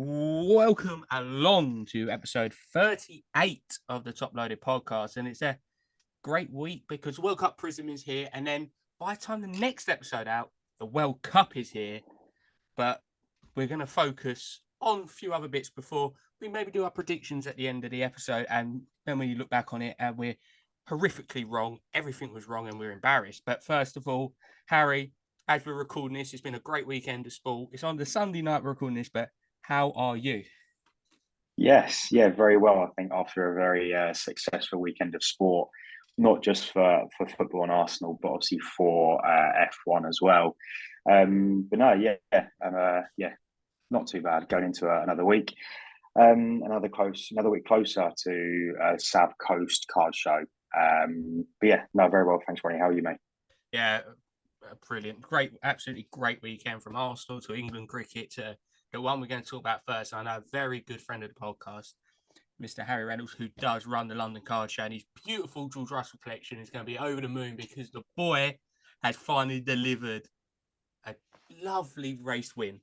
Welcome along to episode 38 of the Top Loaded podcast. And it's a great week because World Cup Prizm is here. And then by the time the next episode out, the World Cup is here. But we're going to focus on a few other bits before we maybe do our predictions at the end of the episode. And then when you look back on it, and we're horrifically wrong. Everything was wrong and we're embarrassed. But first of all, Harry, as we're recording this, it's been a great weekend of sport. It's on the Sunday night we're recording this, but how are you? Yes, yeah, very well. I think after a very successful weekend of sport, not just for football and Arsenal, but obviously for F1 as well. But no, yeah, not too bad going into another week. Another week closer to South Coast Card Show. But yeah, no, very well. Thanks, Ronnie. How are you, mate? Yeah, brilliant. Great, absolutely great weekend from Arsenal to England cricket to the one we're going to talk about first. I know a very good friend of the podcast, Mr. Harry Reynolds, who does run the London Card Show, and his beautiful George Russell collection is going to be over the moon because the boy has finally delivered a lovely race win.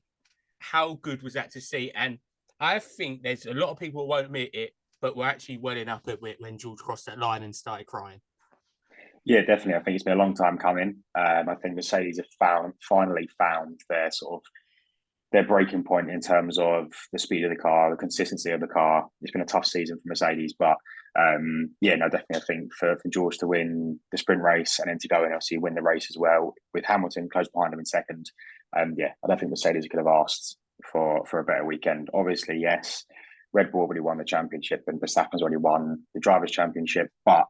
How good was that to see? And I think there's a lot of people who won't admit it, but we're actually welling up at it when George crossed that line and started crying. Yeah, definitely. I think it's been a long time coming. I think Mercedes have finally found their breaking point in terms of the speed of the car, the consistency of the car. It's been a tough season for Mercedes, but yeah, no, definitely. I think for George to win the sprint race and then to go and obviously win the race as well with Hamilton close behind him in second. Yeah, I don't think Mercedes could have asked for a better weekend. Obviously, yes, Red Bull already won the championship and Verstappen's already won the drivers' championship, but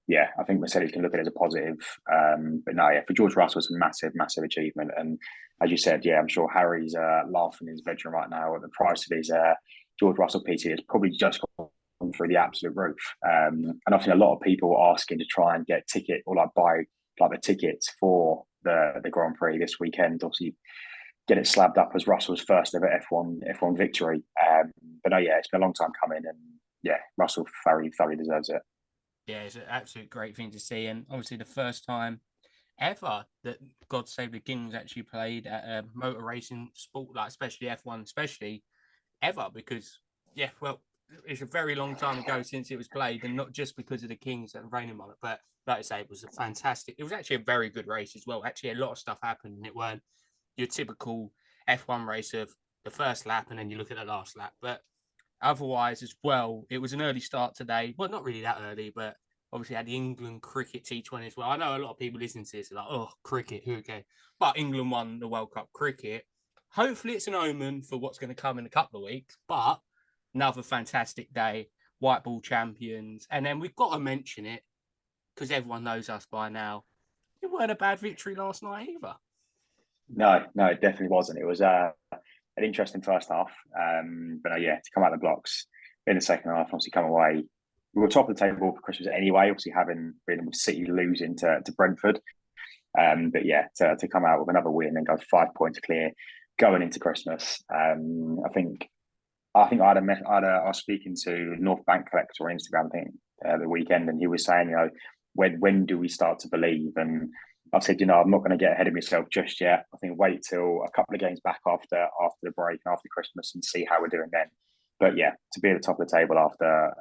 yeah, I think Mercedes can look at it as a positive. But no, yeah, for George Russell, it's a massive, massive achievement. And as you said, yeah, I'm sure Harry's laughing in his bedroom right now at the price of his George Russell PT. It's probably just gone through the absolute roof. And I've seen a lot of people asking to try and get ticket or like buy like the tickets for the Grand Prix this weekend. Obviously, get it slabbed up as Russell's first ever F1 victory. But no, yeah, it's been a long time coming, and yeah, Russell thoroughly deserves it. Yeah, it's an absolute great thing to see. And obviously, the first time ever that God Save the King was actually played at a motor racing sport, like especially F1, especially ever, because, yeah, well, it's a very long time ago since it was played, and not just because of the Kings and reigning monarch, but like I say, it was it was actually a very good race as well. Actually, a lot of stuff happened, and it weren't your typical F1 race of the first lap and then you look at the last lap. But otherwise, as well, it was an early start today. Well, not really that early, but obviously had the England cricket T20 as well. I know a lot of people listening to this are like, oh, cricket, who cares? But England won the World Cup cricket. Hopefully, it's an omen for what's going to come in a couple of weeks. But another fantastic day, white ball champions. And then we've got to mention it because everyone knows us by now. It weren't a bad victory last night either. No, it definitely wasn't. It was an interesting first half, but yeah, to come out of the blocks in the second half, obviously come away. We were top of the table for Christmas anyway, obviously having been with City losing to Brentford. But yeah, to come out with another win and go 5 points clear going into Christmas. I was speaking to North Bank Collector on Instagram, I think, the weekend, and he was saying, when do we start to believe? And I said, I'm not going to get ahead of myself just yet. I think wait till a couple of games back after the break and after Christmas and see how we're doing then. But yeah, to be at the top of the table after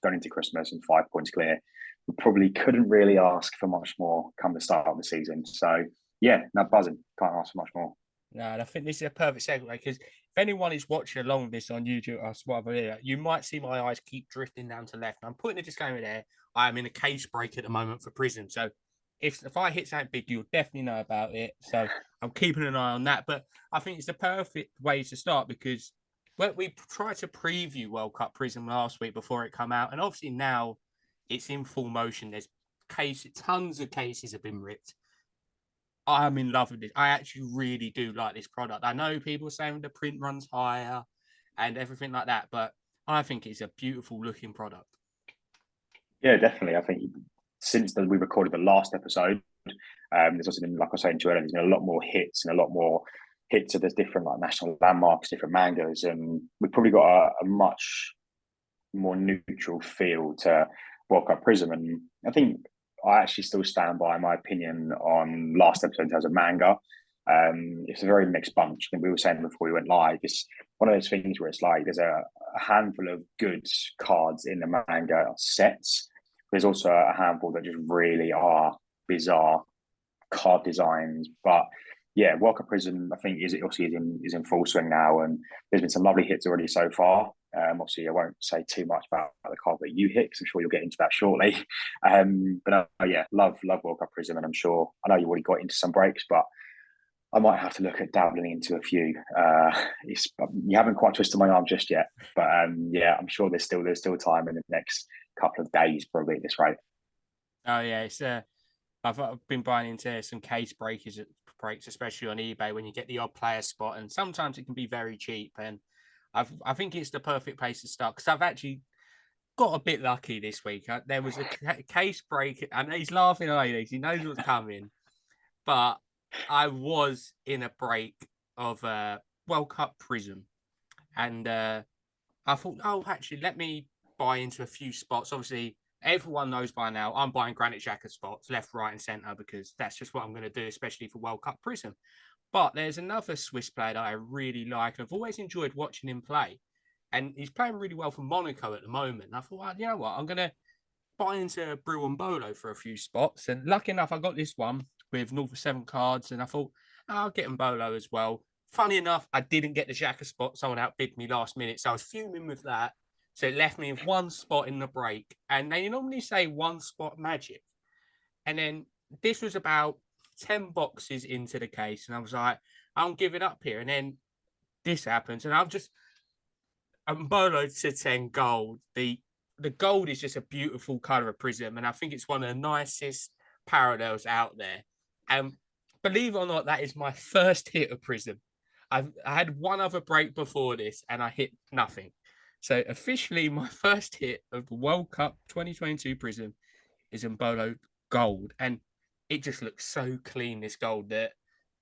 going into Christmas and 5 points clear, we probably couldn't really ask for much more come the start of the season. So yeah, not buzzing. Can't ask for much more. No, and I think this is a perfect segue because if anyone is watching along this on YouTube or whatever, you might see my eyes keep drifting down to left. I'm putting a disclaimer there. I am in a case break at the moment for Prizm. So if I hit something big, you'll definitely know about it. So I'm keeping an eye on that. But I think it's the perfect way to start because we tried to preview World Cup Prizm last week before it come out. And obviously now it's in full motion. There's tons of cases have been ripped. I'm in love with this. I actually really do like this product. I know people are saying the print runs higher and everything like that, but I think it's a beautiful looking product. Yeah, definitely. I think we recorded the last episode, there's also been, like I was saying to you earlier, there's been a lot more hits and a lot more hits of there's different like national landmarks, different mangas, and we've probably got a much more neutral feel to World Cup Prizm. And I think I actually still stand by my opinion on last episode in terms of manga. It's a very mixed bunch. I think we were saying before we went live, it's one of those things where it's like there's a handful of good cards in the manga sets. There's also a handful that just really are bizarre card designs. But yeah, World Cup Prizm, I think, is obviously is in full swing now, and there's been some lovely hits already so far. Obviously, I won't say too much about the card that you hit because I'm sure you'll get into that shortly. But yeah, love World Cup Prizm, and I know you already got into some breaks, but I might have to look at dabbling into a few. You haven't quite twisted my arm just yet, but yeah, I'm sure there's still time in the next couple of days probably at this rate. Oh yeah, it's I've been buying into some case breaks, especially on eBay when you get the odd player spot, and sometimes it can be very cheap. And I think it's the perfect place to start because I've actually got a bit lucky this week. There was a case break, and he's laughing away. He knows what's coming, but I was in a break of World Cup Prizm, and I thought, oh, actually, let me buy into a few spots. Obviously, everyone knows by now I'm buying Granit Xhaka spots left, right, and centre because that's just what I'm going to do, especially for World Cup Prizm. But there's another Swiss player that I really like, and I've always enjoyed watching him play. And he's playing really well for Monaco at the moment. And I thought, well, you know what? I'm going to buy into Brew and Bolo for a few spots. And lucky enough, I got this one with North 7 cards, and I thought, oh, I'll get him Bolo as well. Funny enough, I didn't get the Xhaka spot. Someone outbid me last minute. So I was fuming with that. So it left me with one spot in the break. And they normally say one spot magic. And then this was about 10 boxes into the case. And I was like, I'm giving up here. And then this happens. And I'm Bolo to 10 gold. The gold is just a beautiful color of Prizm. And I think it's one of the nicest parallels out there. And believe it or not, that is my first hit of Prizm. I had one other break before this and I hit nothing. So officially, my first hit of the World Cup 2022 Prizm is in Bolo Gold, and it just looks so clean. This gold that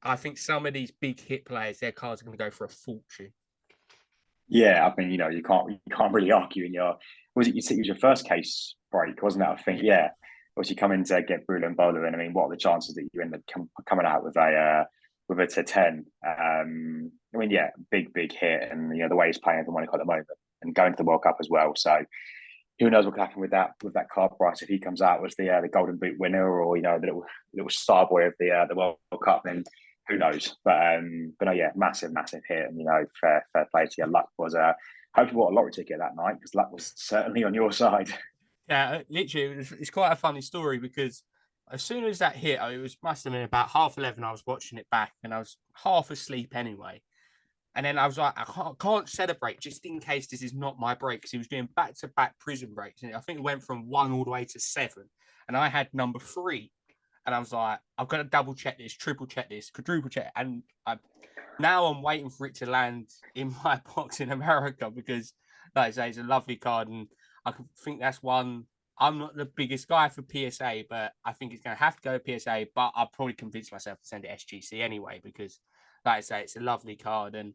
I think some of these big hit players, their cards are going to go for a fortune. Yeah, I mean, you can't really argue in your was it was your first case break, wasn't it? I think, yeah. Obviously, coming to get Bruno and Bowler in. I mean, what are the chances that you end up coming out with a to 10? I mean, yeah, big hit, and the way he's playing for Monaco at the moment, and going to the World Cup as well. So who knows what can happen with that card price if he comes out as the Golden Boot winner, or the little star boy of the World Cup. Then who knows? But no, yeah, massive hit, and fair play to you. Luck was hope you bought a lottery ticket that night because luck was certainly on your side. Yeah, literally, it's quite a funny story because as soon as that hit, must have been about 11:30. I was watching it back, and I was half asleep anyway. And then I was like, I can't celebrate just in case this is not my break because he was doing back-to-back Prizm breaks. And I think it went from 1 all the way to 7. And I had number 3. And I was like, I've got to double check this, triple check this, quadruple check. And now I'm waiting for it to land in my box in America because, like I say, it's a lovely card. And I think that's one. I'm not the biggest guy for PSA, but I think it's going to have to go PSA. But I'll probably convince myself to send it SGC anyway because, like I say, it's a lovely card. And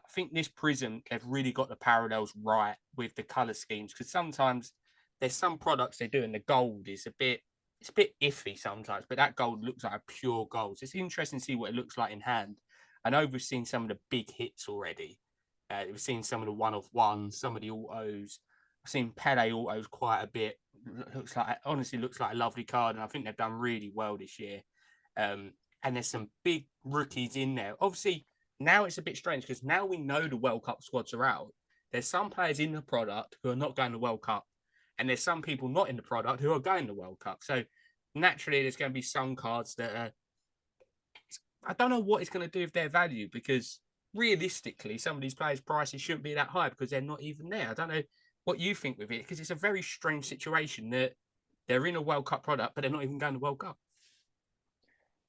I think this Prizm, they've really got the parallels right with the color schemes because sometimes there's some products they do and the gold is it's a bit iffy sometimes, but that gold looks like a pure gold. So it's interesting to see what it looks like in hand. I know we've seen some of the big hits already. We've seen some of the one of ones, some of the autos. I've seen Pele autos quite a bit. Honestly looks like a lovely card, and I think they've done really well this year. And there's some big rookies in there. Obviously, now it's a bit strange because now we know the World Cup squads are out. There's some players in the product who are not going to World Cup, and there's some people not in the product who are going to World Cup. So naturally, there's going to be some cards that are. I don't know what it's going to do with their value because realistically, some of these players' prices shouldn't be that high because they're not even there. I don't know what you think with it because it's a very strange situation that they're in a World Cup product, but they're not even going to World Cup.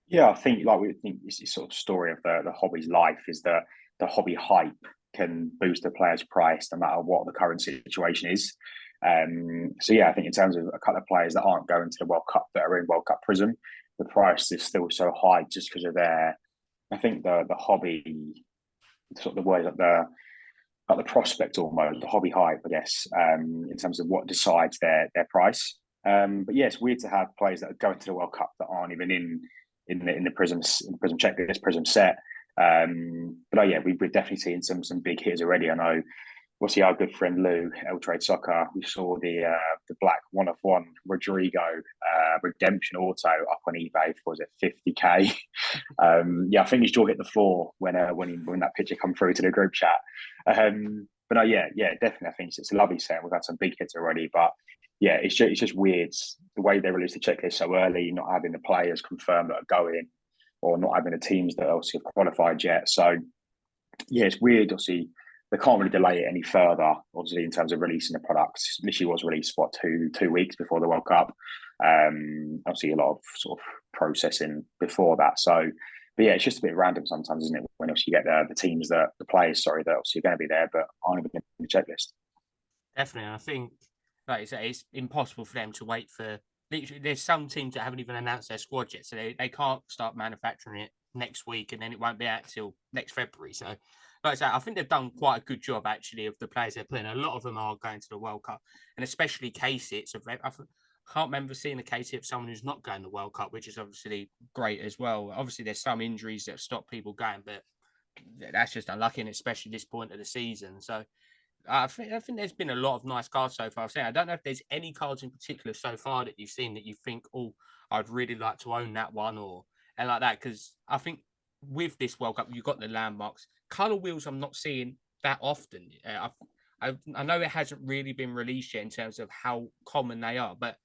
Yeah, I think we think this sort of story of the hobby's life is that the hobby hype can boost a player's price no matter what the current situation is. So yeah, I think in terms of a couple of players that aren't going to the World Cup that are in World Cup Prizm, the price is still so high just because of their. I think the hobby, sort of the word like the prospect almost, the hobby hype, I guess, in terms of what decides their price. But yeah, it's weird to have players that are going to the World Cup that aren't even in in the Prizm checklist, Prizm set. But yeah, we've definitely seen some big hitters already. I know. Obviously, our good friend Lou, L Trade Soccer, we saw the black 1-of-1 Rodrigo redemption auto up on eBay for, was it 50K? Yeah, I think his jaw hit the floor when that picture come through to the group chat. But no, yeah, definitely. I think it's a lovely set. We've had some big hits already, but yeah, it's just weird the way they released the checklist so early, not having the players confirmed that are going, or not having the teams that obviously have qualified yet. So yeah, it's weird. Obviously, they can't really delay it any further. Obviously, in terms of releasing the product, literally was released two weeks before the World Cup. Obviously, a lot of sort of processing before that. So, but yeah, it's just a bit random sometimes, isn't it? When obviously you get the teams that the players, sorry, that obviously are going to be there, but aren't even in the checklist. Definitely, I think, like you say, it's impossible for them to wait for. Literally, there's some teams that haven't even announced their squad yet, so they can't start manufacturing it next week, and then it won't be out till next February. So, like I say, I think they've done quite a good job actually of the players they're playing. A lot of them are going to the World Cup, and especially K-Sits. I can't remember seeing a K-Sit of someone who's not going to the World Cup, which is obviously great as well. Obviously, there's some injuries that have stopped people going, but that's just unlucky, and especially this point of the season. So, I think there's been a lot of nice cards so far. I don't know if there's any cards in particular so far that you've seen that you think, oh, I'd really like to own that one, or and like that. Because I think with this World Cup, you've got the landmarks. Color wheels, I'm not seeing that often. I know it hasn't really been released yet in terms of how common they are, but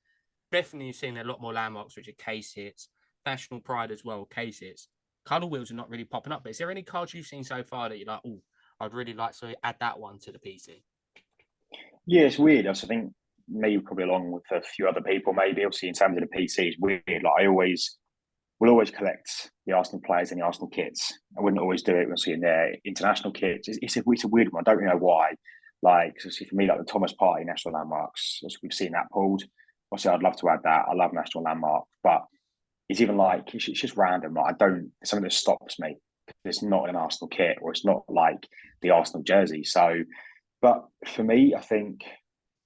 definitely seen a lot more landmarks, which are case hits, national pride as well, case hits. Color wheels are not really popping up. But is there any cards you've seen so far that you're like, oh, I'd really like to add that one to the PC? Yeah, it's weird. I think maybe probably along with a few other people, maybe obviously in terms of the PC, it's weird. Like I will always collect the Arsenal players and the Arsenal kits. I wouldn't always do it, obviously, in their international kits. It's a weird one. I don't really know why. Like, obviously, for me, like the Thomas Partey national landmarks, obviously, we've seen that pulled. Obviously, I'd love to add that. I love national landmark, but it's even like it's just random. Like, I don't, something that stops me. It's not an Arsenal kit or it's not like the Arsenal jersey. So, but for me, I think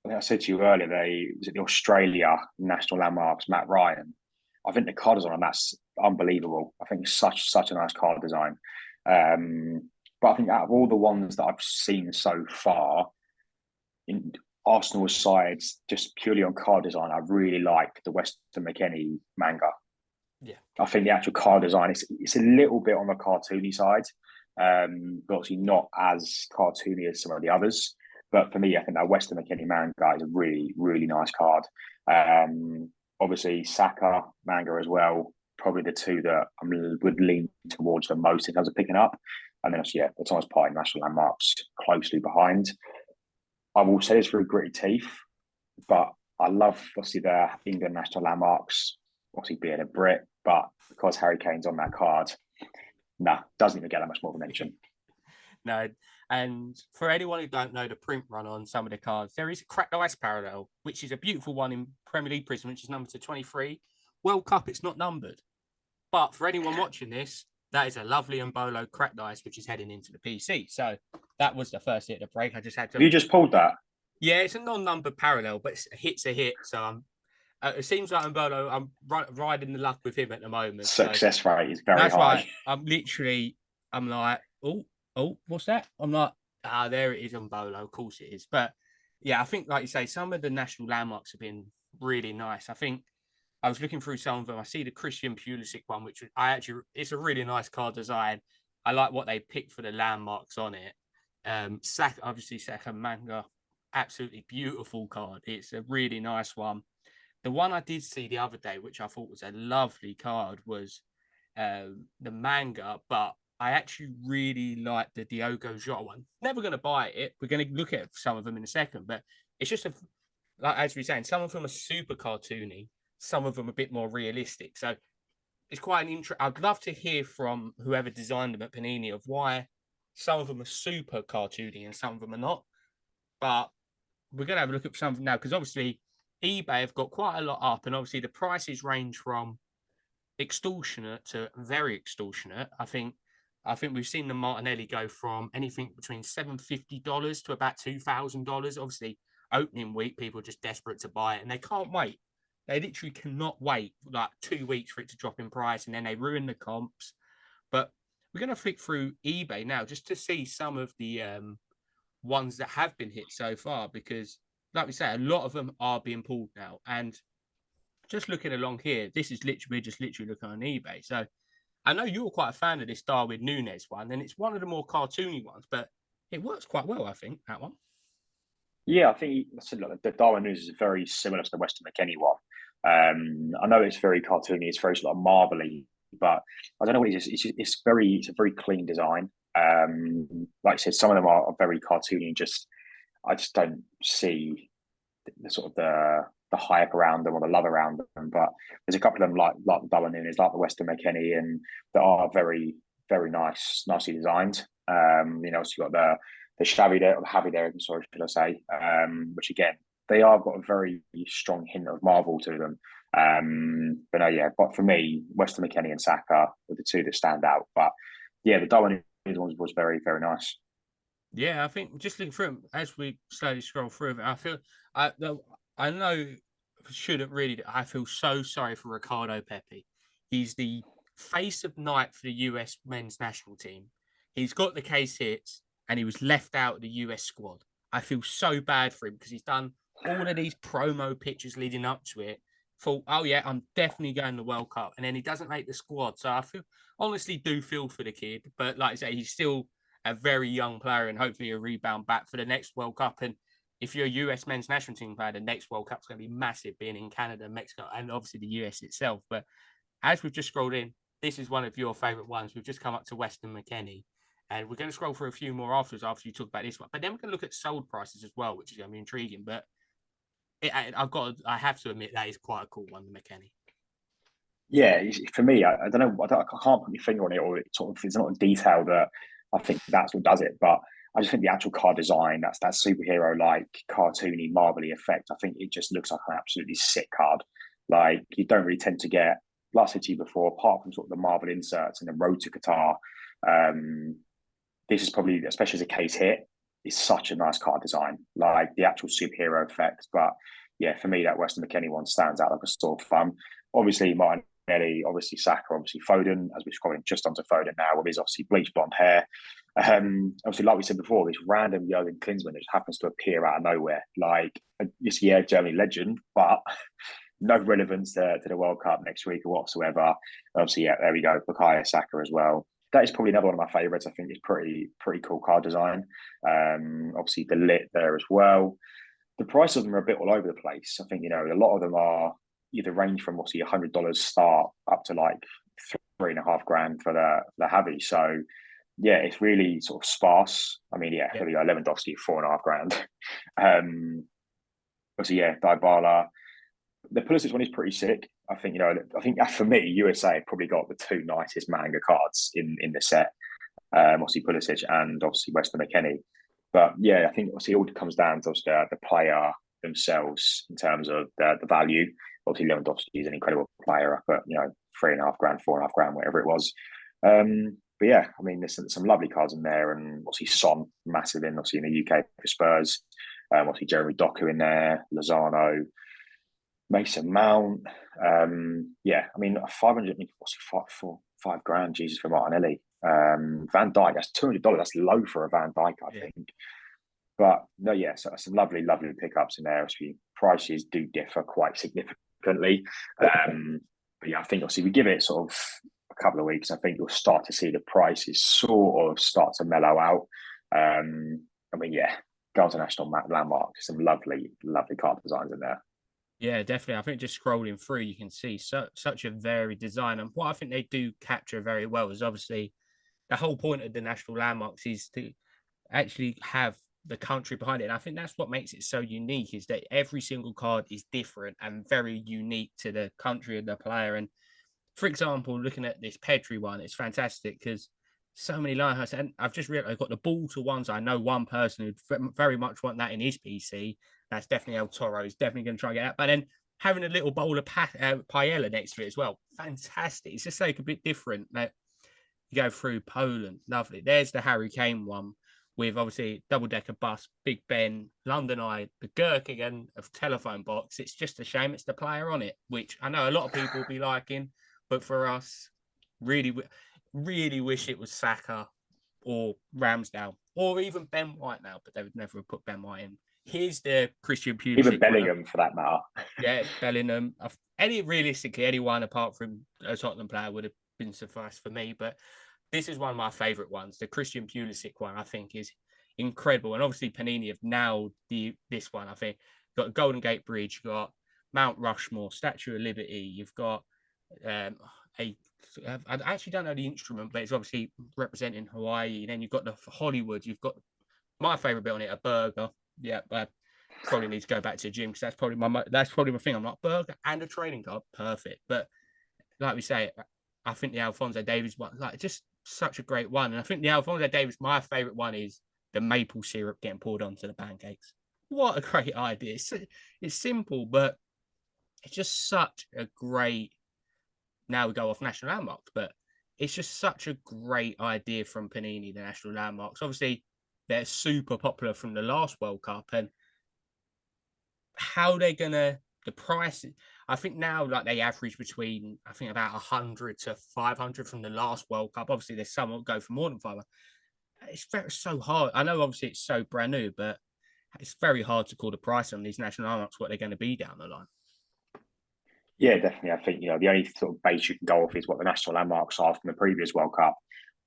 I said to you earlier, was it the Australia national landmarks, Matt Ryan. I think the card design on that's unbelievable. I think it's such a nice card design. But I think out of all the ones that I've seen so far, in Arsenal's sides, just purely on card design, I really like the Weston McKennie manga. Yeah. I think the actual card design it's a little bit on the cartoony side, but obviously not as cartoony as some of the others. But for me, I think that Weston McKennie manga is a really, really nice card. Obviously, Saka manga as well, probably the two that I would lean towards the most in terms of picking up. And then, yeah, the Thomas Partey national landmarks closely behind. I will say this through gritty teeth, but I love, obviously, the England national landmarks, obviously being a Brit, but because Harry Kane's on that card, doesn't even get that much more of a mention. No, and for anyone who don't know the print run on some of the cards, there is a cracked ice parallel, which is a beautiful one in Premier League Prizm, which is numbered to 23. World Cup, it's not numbered. But for anyone watching this, that is a lovely Embolo cracked ice, which is heading into the PC. So that was the first hit of the break. I just had to. Have you just pulled that? Yeah, it's a non-numbered parallel, but it's a hit's a hit. So it seems like Embolo, I'm riding the luck with him at the moment. Success rate is very that's high. Why I'm like, what's that? I'm like, there it is, Embolo. Of course it is. But yeah, I think, like you say, some of the national landmarks have been really nice. I think I was looking through some of them. I see the Christian Pulisic one, which it's a really nice card design. I like what they picked for the landmarks on it. Saka manga, absolutely beautiful card. It's a really nice one. The one I did see the other day, which I thought was a lovely card, was the manga, but I actually really like the Diogo Jota one. Never going to buy it. We're going to look at some of them in a second, but it's just like as we're saying, some of them are super cartoony, some of them a bit more realistic. So it's quite an I'd love to hear from whoever designed them at Panini of why some of them are super cartoony and some of them are not. But we're going to have a look at some now because obviously eBay have got quite a lot up, and obviously the prices range from extortionate to very extortionate. I think we've seen the Martinelli go from anything between $750 to about $2,000. Obviously, opening week, people are just desperate to buy it, and they can't wait. They literally cannot wait like 2 weeks for it to drop in price, and then they ruin the comps. But we're going to flick through eBay now just to see some of the ones that have been hit so far, because, like we say, a lot of them are being pulled now. And just looking along here, this is literally just literally looking on eBay. So I know you're quite a fan of this Darwin Nunes one, and it's one of the more cartoony ones, but it works quite well, I think, that one. Yeah, I think the Darwin News is very similar to the Western McKennie one. I know it's very cartoony, it's very sort of marbly, but I don't know what it is. It's a very clean design. Like I said, some of them are very cartoony, and just I just don't see the sort of the hype around them or the love around them. But there's a couple of them like the Darwin Nunes, like the Western McKennie, and that are very nicely designed. So you've got the shabby there, or the Javi there, sorry, should I say, which again, they are got a very strong hint of Marvel to them. But no, yeah, but for me, Weston McKennie and Saka are the two that stand out. But yeah, the Darwin one was very nice. Yeah, I think just looking through them as we slowly scroll through it, I feel I I know shouldn't really. I feel so sorry for Ricardo Pepe. He's the face of night for the US men's national team. He's got the case hits, and he was left out of the US squad. I feel so bad for him because he's done all of these promo pictures leading up to it. Thought, oh yeah, I'm definitely going to the World Cup, and then he doesn't make the squad. So I feel honestly do feel for the kid, but like I say, he's still a very young player, and hopefully a rebound back for the next World Cup. And if you're a US men's national team player, the next World Cup's going to be massive, being in Canada, Mexico, and obviously the US itself. But as we've just scrolled in, this is one of your favourite ones. We've just come up to Weston McKennie, and we're going to scroll through a few more afterwards after you talk about this one. But then we're going to look at sold prices as well, which is going to be intriguing. But I have to admit that is quite a cool one, the McKennie. Yeah, for me, I don't know. I can't put my finger on it, or it's not a detail that I think that's what does it. But I just think the actual card design, that's that superhero like cartoony, marbly effect. I think it just looks like an absolutely sick card. Like you don't really tend to get, like I said to you before, apart from sort of the Marvel inserts and the Road to Qatar. Um, this is probably, especially as a case hit, is such a nice card design. Like the actual superhero effect. But yeah, for me, that Weston McKennie one stands out like a sore thumb. Obviously, Martinelli, obviously Saka, obviously Foden, as we're scrolling just onto Foden now, with his obviously bleached blonde hair. Obviously, like we said before, this random Jurgen Klinsmann just happens to appear out of nowhere. Like, yes, yeah, Germany legend, but no relevance to the World Cup next week or whatsoever. Obviously, yeah, there we go. Bukayo Saka as well. That is probably another one of my favourites. I think it's pretty cool card design. Obviously, the lit there as well. The price of them are a bit all over the place. I think, a lot of them are either range from obviously $100 start up to like 3.5 grand for the Javi. So yeah, it's really sort of sparse. I mean, yeah, here we go. Lewandowski, 4.5 grand. Obviously, yeah, Dybala. The Pulisic one is pretty sick. I think, I think for me, USA probably got the two nicest manga cards in the set. Obviously Pulisic and obviously Weston McKennie. But yeah, I think obviously it all comes down to the player themselves in terms of the value. Obviously Lewandowski is an incredible player up at 3.5 grand, 4.5 grand, whatever it was. But yeah, I mean there's some lovely cards in there, and obviously Son massive in obviously in the UK for Spurs. Obviously Jeremy Doku in there, Lozano, Mason Mount. Yeah, I mean 500. What's 5 grand? Jesus, for Martinelli. Van Dijk, that's $200. That's low for a Van Dijk, I think. But no, yeah, so some lovely pickups in there. Obviously, prices do differ quite significantly. But yeah, I think obviously we give it sort of a couple of weeks. I think you'll start to see the prices sort of start to mellow out. I mean, yeah, go to National Landmark. Some lovely card designs in there. Yeah, definitely. I think just scrolling through, you can see such a varied design. And what I think they do capture very well is obviously the whole point of the national landmarks is to actually have the country behind it. And I think that's what makes it so unique, is that every single card is different and very unique to the country of the player. And for example, looking at this Pedri one, it's fantastic because so many Lionhearts. And I've just realized I've got the ball to ones. I know one person who'd very much want that in his PC. That's definitely El Toro. He's definitely going to try and get that. But then having a little bowl of paella next to it as well, fantastic. It's just like a bit different. Like, you go through Poland, lovely. There's the Harry Kane one with obviously double-decker bus, Big Ben, London Eye, the Gherkin of telephone box. It's just a shame it's the player on it, which I know a lot of people will be liking, but for us, really, really wish it was Saka or Ramsdale or even Ben White now, but they would never have put Ben White in. Here's the Christian Pulisic. Even Bellingham, for that matter. Yeah, Bellingham. Realistically, anyone apart from a Tottenham player would have been sufficed for me, but this is one of my favourite ones. The Christian Pulisic one, I think, is incredible. And obviously, Panini have nailed this one. I think you've got Golden Gate Bridge, you've got Mount Rushmore, Statue of Liberty. You've got I actually don't know the instrument, but it's obviously representing Hawaii. And then you've got the Hollywood. You've got my favourite bit on it, a burger. Yeah, but probably need to go back to the gym because that's probably my thing. I'm like, burger and a training card, perfect. But like we say, I think the Alphonso Davies one, like, just such a great one. And I think the Alphonso Davies, my favorite one is the maple syrup getting poured onto the pancakes. What a great idea. It's simple, but it's just such a great, now we go off national landmarks, but it's just such a great idea from Panini, the national landmarks. Obviously, they're super popular from the last World Cup, and how they're gonna, the price, I think now, like, they average between, I think, about 100 to 500 from the last World Cup. Obviously, there's some that go for more than 500. It's so hard. I know, obviously, it's so brand new, but it's very hard to call the price on these national landmarks, what they're going to be down the line. Yeah, definitely. I think, the only sort of base you can go off is what the national landmarks are from the previous World Cup.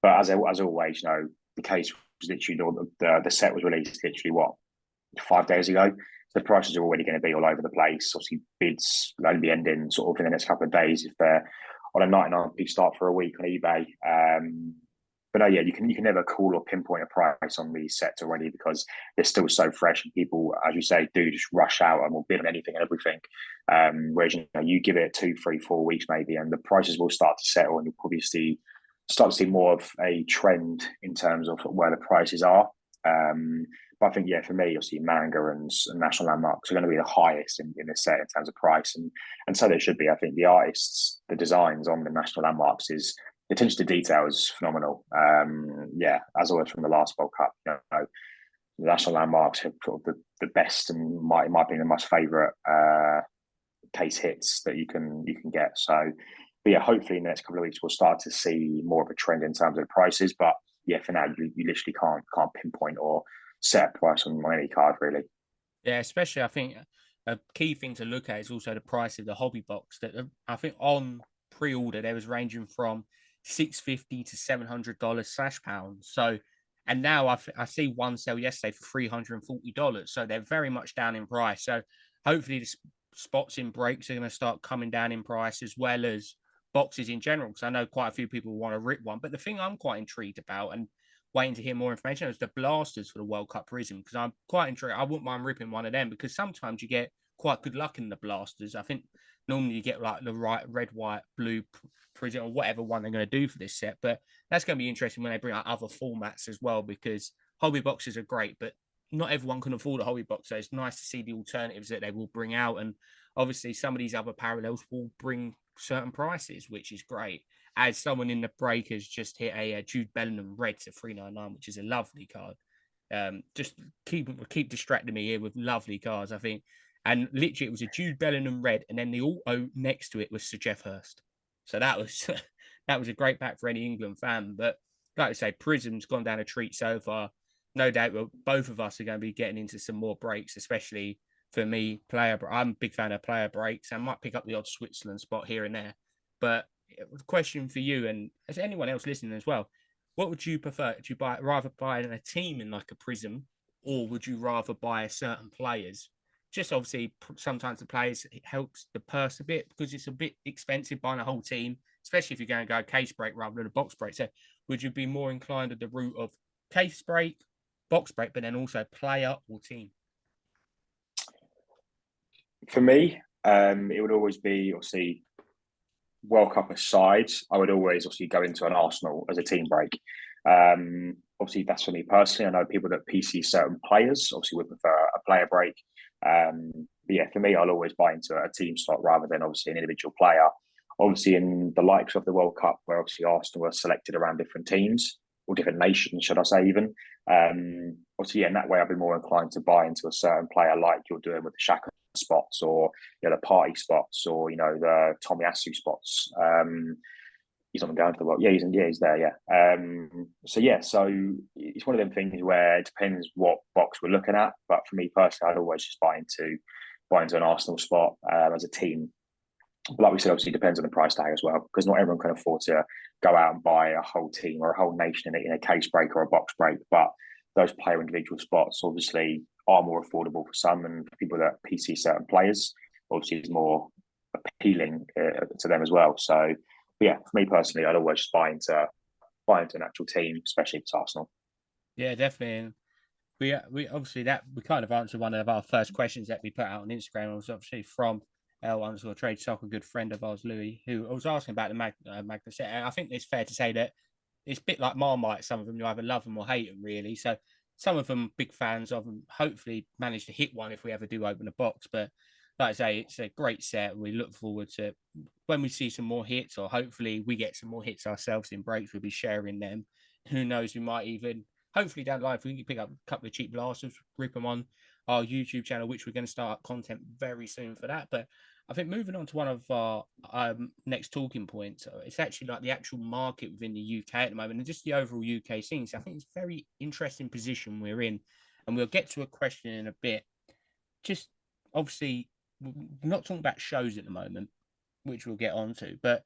But as always, the case was literally, the set was released literally, 5 days ago. The prices are already going to be all over the place. Obviously, bids will only be ending sort of in the next couple of days if they're on a 99p start for a week on eBay. But no, yeah, you can never call or pinpoint a price on these sets already because they're still so fresh, and people, as you say, do just rush out and will bid on anything and everything. Whereas you give it 2, 3, 4 weeks maybe, and the prices will start to settle, and you'll probably start to see more of a trend in terms of where the prices are. But I think, yeah, for me, you'll see manga and national landmarks are going to be the highest in this set in terms of price, and so they should be. I think the artists, the designs on the national landmarks, is the attention to detail is phenomenal. Yeah, as always from the last World Cup, the national landmarks are sort of the best and might be the most favourite case hits that you can get. So, but yeah, hopefully in the next couple of weeks we'll start to see more of a trend in terms of prices. But yeah, for now you literally can't pinpoint or set a price on any card really. Yeah, especially I think a key thing to look at is also the price of the hobby box. That I think on pre-order there was ranging from $650 to $700/pounds. So, and now I see one sale yesterday for $340. So they're very much down in price. So hopefully the spots in breaks are going to start coming down in price, as well as boxes in general. Because I know quite a few people want to rip one. But the thing I'm quite intrigued about and waiting to hear more information is the blasters for the World Cup Prizm, because I'm quite intrigued. I wouldn't mind ripping one of them because sometimes you get quite good luck in the blasters. I think normally you get like the right red, white, blue Prizm or whatever one they're going to do for this set. But that's going to be interesting when they bring out other formats as well, because hobby boxes are great, but not everyone can afford a hobby box. So it's nice to see the alternatives that they will bring out. And obviously some of these other parallels will bring certain prices, which is great. As someone in the break has just hit a Jude Bellingham red to 399, which is a lovely card. Just keep distracting me here with lovely cards, I think. And literally, it was a Jude Bellingham red, and then the auto next to it was Sir Jeff Hurst. So that was that was a great pack for any England fan. But like I say, Prizm's gone down a treat so far. No doubt, both of us are going to be getting into some more breaks, especially for me. I'm a big fan of player breaks. I might pick up the odd Switzerland spot here and there. But question for you, and as anyone else listening as well, what would you prefer? Would you rather buy a team in like a Prizm, or would you rather buy certain players? Just obviously, sometimes the players, it helps the purse a bit because it's a bit expensive buying a whole team, especially if you're going to go case break rather than a box break. So would you be more inclined to the route of case break, box break, but then also player or team? For me, it would always be, obviously, World Cup aside, I would always obviously go into an Arsenal as a team break. Obviously, that's for me personally. I know people that PC certain players obviously would prefer a player break. But yeah, for me, I'll always buy into a team slot rather than obviously an individual player. Obviously, in the likes of the World Cup, where obviously Arsenal were selected around different teams, or different nations, should I say, even. Obviously, yeah, in that way, I'd be more inclined to buy into a certain player like you're doing with the Shaka spots, or the party spots, or the Tomiyasu spots. He's not going to the world. Yeah, he's there. Yeah. So it's one of them things where it depends what box we're looking at. But for me personally, I'd always just buy into an Arsenal spot as a team. But like we said, obviously it depends on the price tag as well, because not everyone can afford to go out and buy a whole team or a whole nation in a case break or a box break. But those player individual spots obviously are more affordable for some, and for people that PC certain players, obviously it's more appealing to them as well. So, yeah, for me personally, I'd always just buy into an actual team, especially if it's Arsenal. Yeah, definitely. And we obviously that we kind of answered one of our first questions that we put out on Instagram. It was obviously from L_trade soccer, good friend of ours, Louis, who was asking about the Magna set. And I think it's fair to say that it's a bit like Marmite. Some of them you either love them or hate them, really. So some of them big fans of them. Hopefully, manage to hit one if we ever do open a box. But like I say, it's a great set. We look forward to when we see some more hits, or hopefully we get some more hits ourselves in breaks. We'll be sharing them. Who knows? We might even hopefully down the line, if we can pick up a couple of cheap blasters, rip them on our YouTube channel, which we're going to start content very soon for that. But I think moving on to one of our next talking points, it's actually like the actual market within the UK at the moment and just the overall UK scene. So I think it's a very interesting position we're in. And we'll get to a question in a bit. Just obviously, we're not talking about shows at the moment, which we'll get onto, but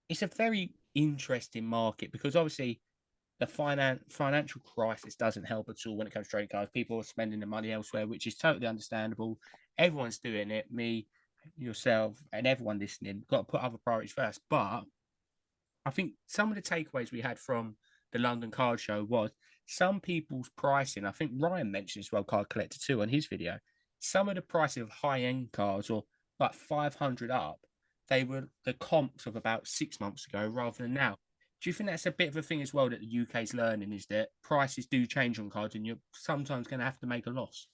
it's a very interesting market because obviously the financial crisis doesn't help at all when it comes to trading cards. People are spending the money elsewhere, which is totally understandable. Everyone's doing it. Me, yourself, and everyone listening got to put other priorities first. But I think some of the takeaways we had from the London Card Show was some people's pricing. I think Ryan mentioned as well, Card Collector 2 on his video. Some of the pricing of high-end cards, or like 500 up, they were the comps of about 6 months ago rather than now. Do you think that's a bit of a thing as well that the UK's learning, is that prices do change on cards and you're sometimes going to have to make a loss?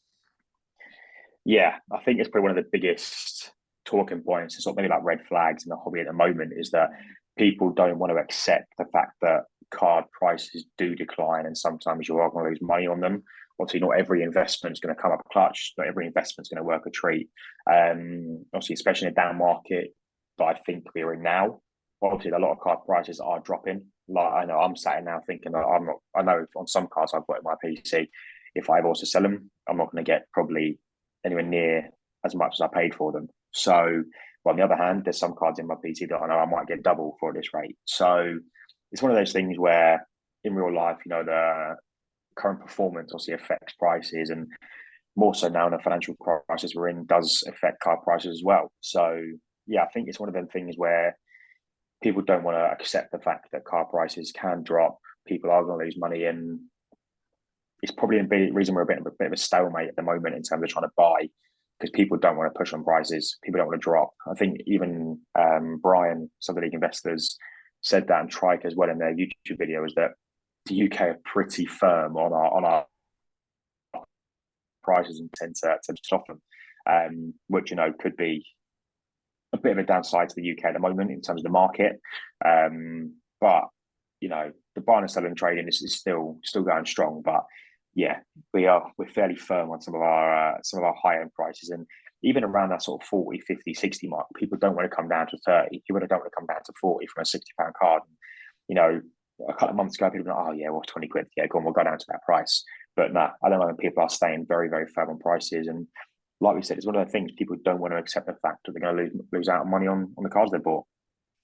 Yeah, I think it's probably one of the biggest talking points, and sort of maybe like red flags in the hobby at the moment, is that people don't want to accept the fact that card prices do decline, and sometimes you are going to lose money on them. Obviously, not every investment is going to come up clutch. Not every investment is going to work a treat. Obviously, especially in a down market that I think we're in now. Obviously, a lot of card prices are dropping. Like I know, I'm sat now thinking that I'm not. I know on some cards I've got in my PC, if I was to sell them, I'm not going to get probably anywhere near as much as I paid for them. So, but on the other hand, there's some cards in my PC that I know I might get double for this rate. So it's one of those things where in real life, the current performance obviously affects prices, and more so now in the financial crisis we're in does affect card prices as well. So yeah, I think it's one of them things where people don't want to accept the fact that car prices can drop. People are going to lose money, and it's probably a big reason we're a bit of a stalemate at the moment in terms of trying to buy, because people don't want to push on prices. People don't want to drop. I think even Brian, some of the investors, said that, and Trike as well in their YouTube videos, that the UK are pretty firm on our prices and tend to soften, which could be a bit of a downside to the UK at the moment in terms of the market. But the buying and selling trading is still going strong. But yeah, we're fairly firm on some of our high end prices, and even around that sort of 40, 50, 60 mark, people don't want to come down to 30. People don't want to come down to 40 from a £60 card. A couple of months ago, people were like, oh yeah, well, 20 quid. Yeah, go on, we'll go down to that price. But nah, I don't know, people are staying very, very firm on prices. And like we said, it's one of the things people don't want to accept the fact that they're going to lose out on money on the cards they bought.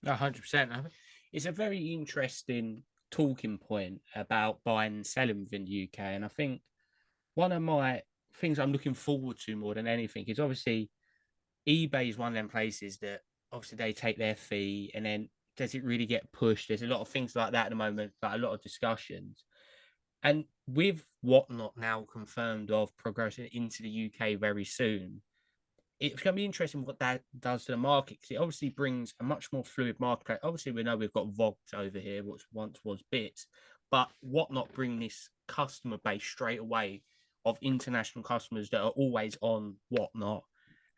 100%. It's a very interesting talking point about buying and selling within the UK. And I think one of my things I'm looking forward to more than anything is obviously eBay is one of them places that obviously they take their fee, and then does it really get pushed? There's a lot of things like that at the moment, like a lot of discussions. And with Whatnot now confirmed of progressing into the UK very soon, it's going to be interesting what that does to the market, because it obviously brings a much more fluid market. Obviously, we know we've got Vogt over here, which once was Bits, but Whatnot bring this customer base straight away of international customers that are always on Whatnot,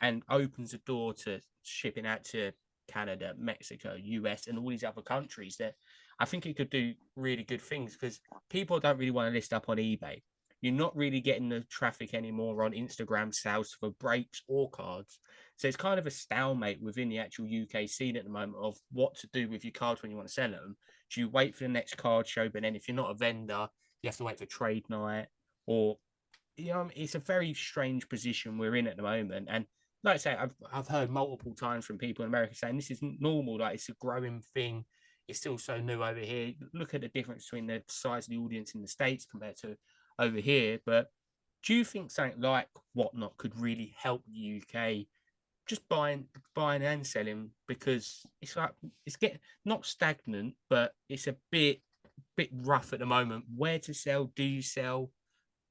and opens the door to shipping out to Canada, Mexico, US, and all these other countries that I think it could do really good things because people don't really want to list up on eBay. You're not really getting the traffic anymore on Instagram sales for breaks or cards. So it's kind of a stalemate within the actual UK scene at the moment of what to do with your cards when you want to sell them. Do you wait for the next card show? But then if you're not a vendor, you have to wait for trade night, or it's a very strange position we're in at the moment. And like I say, I've heard multiple times from people in America saying this isn't normal, like it's a growing thing. It's still so new over here. Look at the difference between the size of the audience in the States compared to over here. But do you think something like Whatnot could really help the UK just buying and selling? Because it's like it's getting not stagnant, but it's a bit rough at the moment. Where to sell? Do you sell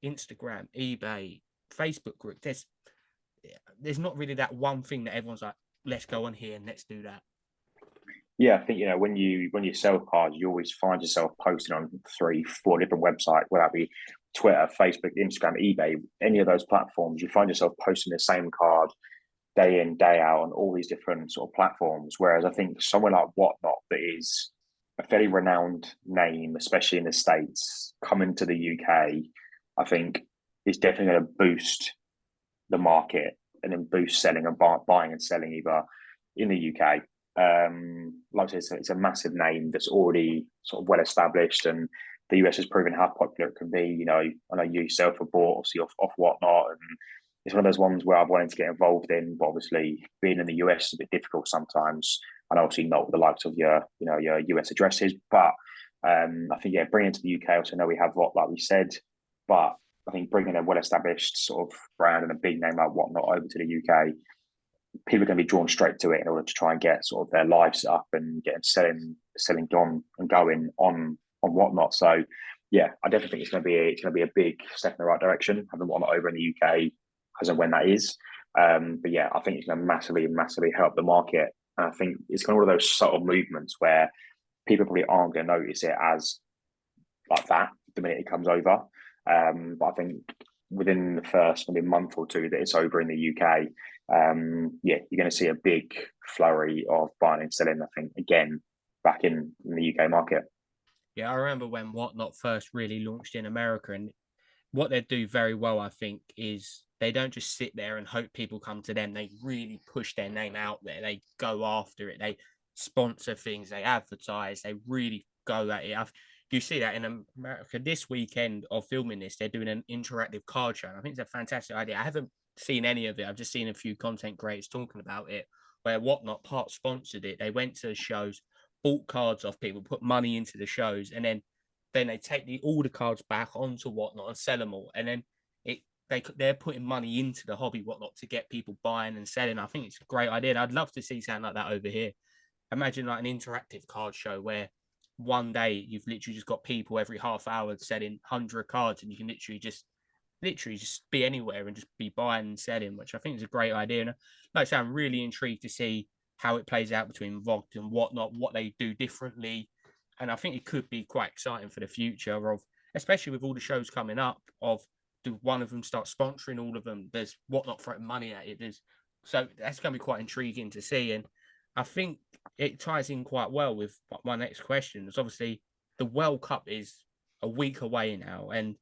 Instagram, eBay, Facebook group? There's not really that one thing that everyone's like, let's go on here and let's do that. Yeah, I think when you sell cards, you always find yourself posting on 3, 4 different websites, whether that be Twitter, Facebook, Instagram, eBay, any of those platforms. You find yourself posting the same card day in, day out on all these different sort of platforms. Whereas I think somewhere like Whatnot, that is a fairly renowned name, especially in the States, coming to the UK, I think is definitely going to boost the market and then boost selling and buying and selling either in the UK. Like I said, it's a massive name that's already sort of well established, and the US has proven how popular it can be. I know you yourself have bought obviously off Whatnot, and it's one of those ones where I've wanted to get involved in, but obviously being in the US is a bit difficult sometimes, and obviously not with the likes of your US addresses. But I think bringing it to the UK, also know we have like we said, but I think bringing a well-established sort of brand and a big name like Whatnot over to the UK, people are going to be drawn straight to it in order to try and get sort of their lives up and get selling on and going on Whatnot. So yeah, I definitely think it's going to be a big step in the right direction, having Whatnot over in the UK as and when that is. But yeah, I think it's going to massively help the market. And I think it's kind of one of those subtle movements where people probably aren't going to notice it as like that the minute it comes over. But I think within the first maybe month or two that it's over in the UK, you're going to see a big flurry of buying and selling, I think, again, back in the UK market. Yeah, I remember when Whatnot first really launched in America, and what they do very well, I think, is they don't just sit there and hope people come to them. They really push their name out there. They go after it. They sponsor things. They advertise. They really go at it. You see that in America this weekend of filming this. They're doing an interactive card show. And I think it's a fantastic idea. I haven't seen any of it. I've just seen a few content creators talking about it, where Whatnot part sponsored it. They went to shows, bought cards off people, put money into the shows, and then they take all the cards back onto Whatnot and sell them all. And then they're putting money into the hobby Whatnot to get people buying and selling. I think it's a great idea. And I'd love to see something like that over here. Imagine like an interactive card show where one day you've literally just got people every half hour selling 100 cards, and you can literally just be anywhere and just be buying and selling, which I think is a great idea. And like I say, I'm really intrigued to see how it plays out between Vogt and Whatnot, what they do differently. And I think it could be quite exciting for the future of, especially with all the shows coming up, of do one of them start sponsoring all of them? There's Whatnot throwing money at it. So that's going to be quite intriguing to see. And I think it ties in quite well with my next question. It's obviously the World Cup is a week away now, and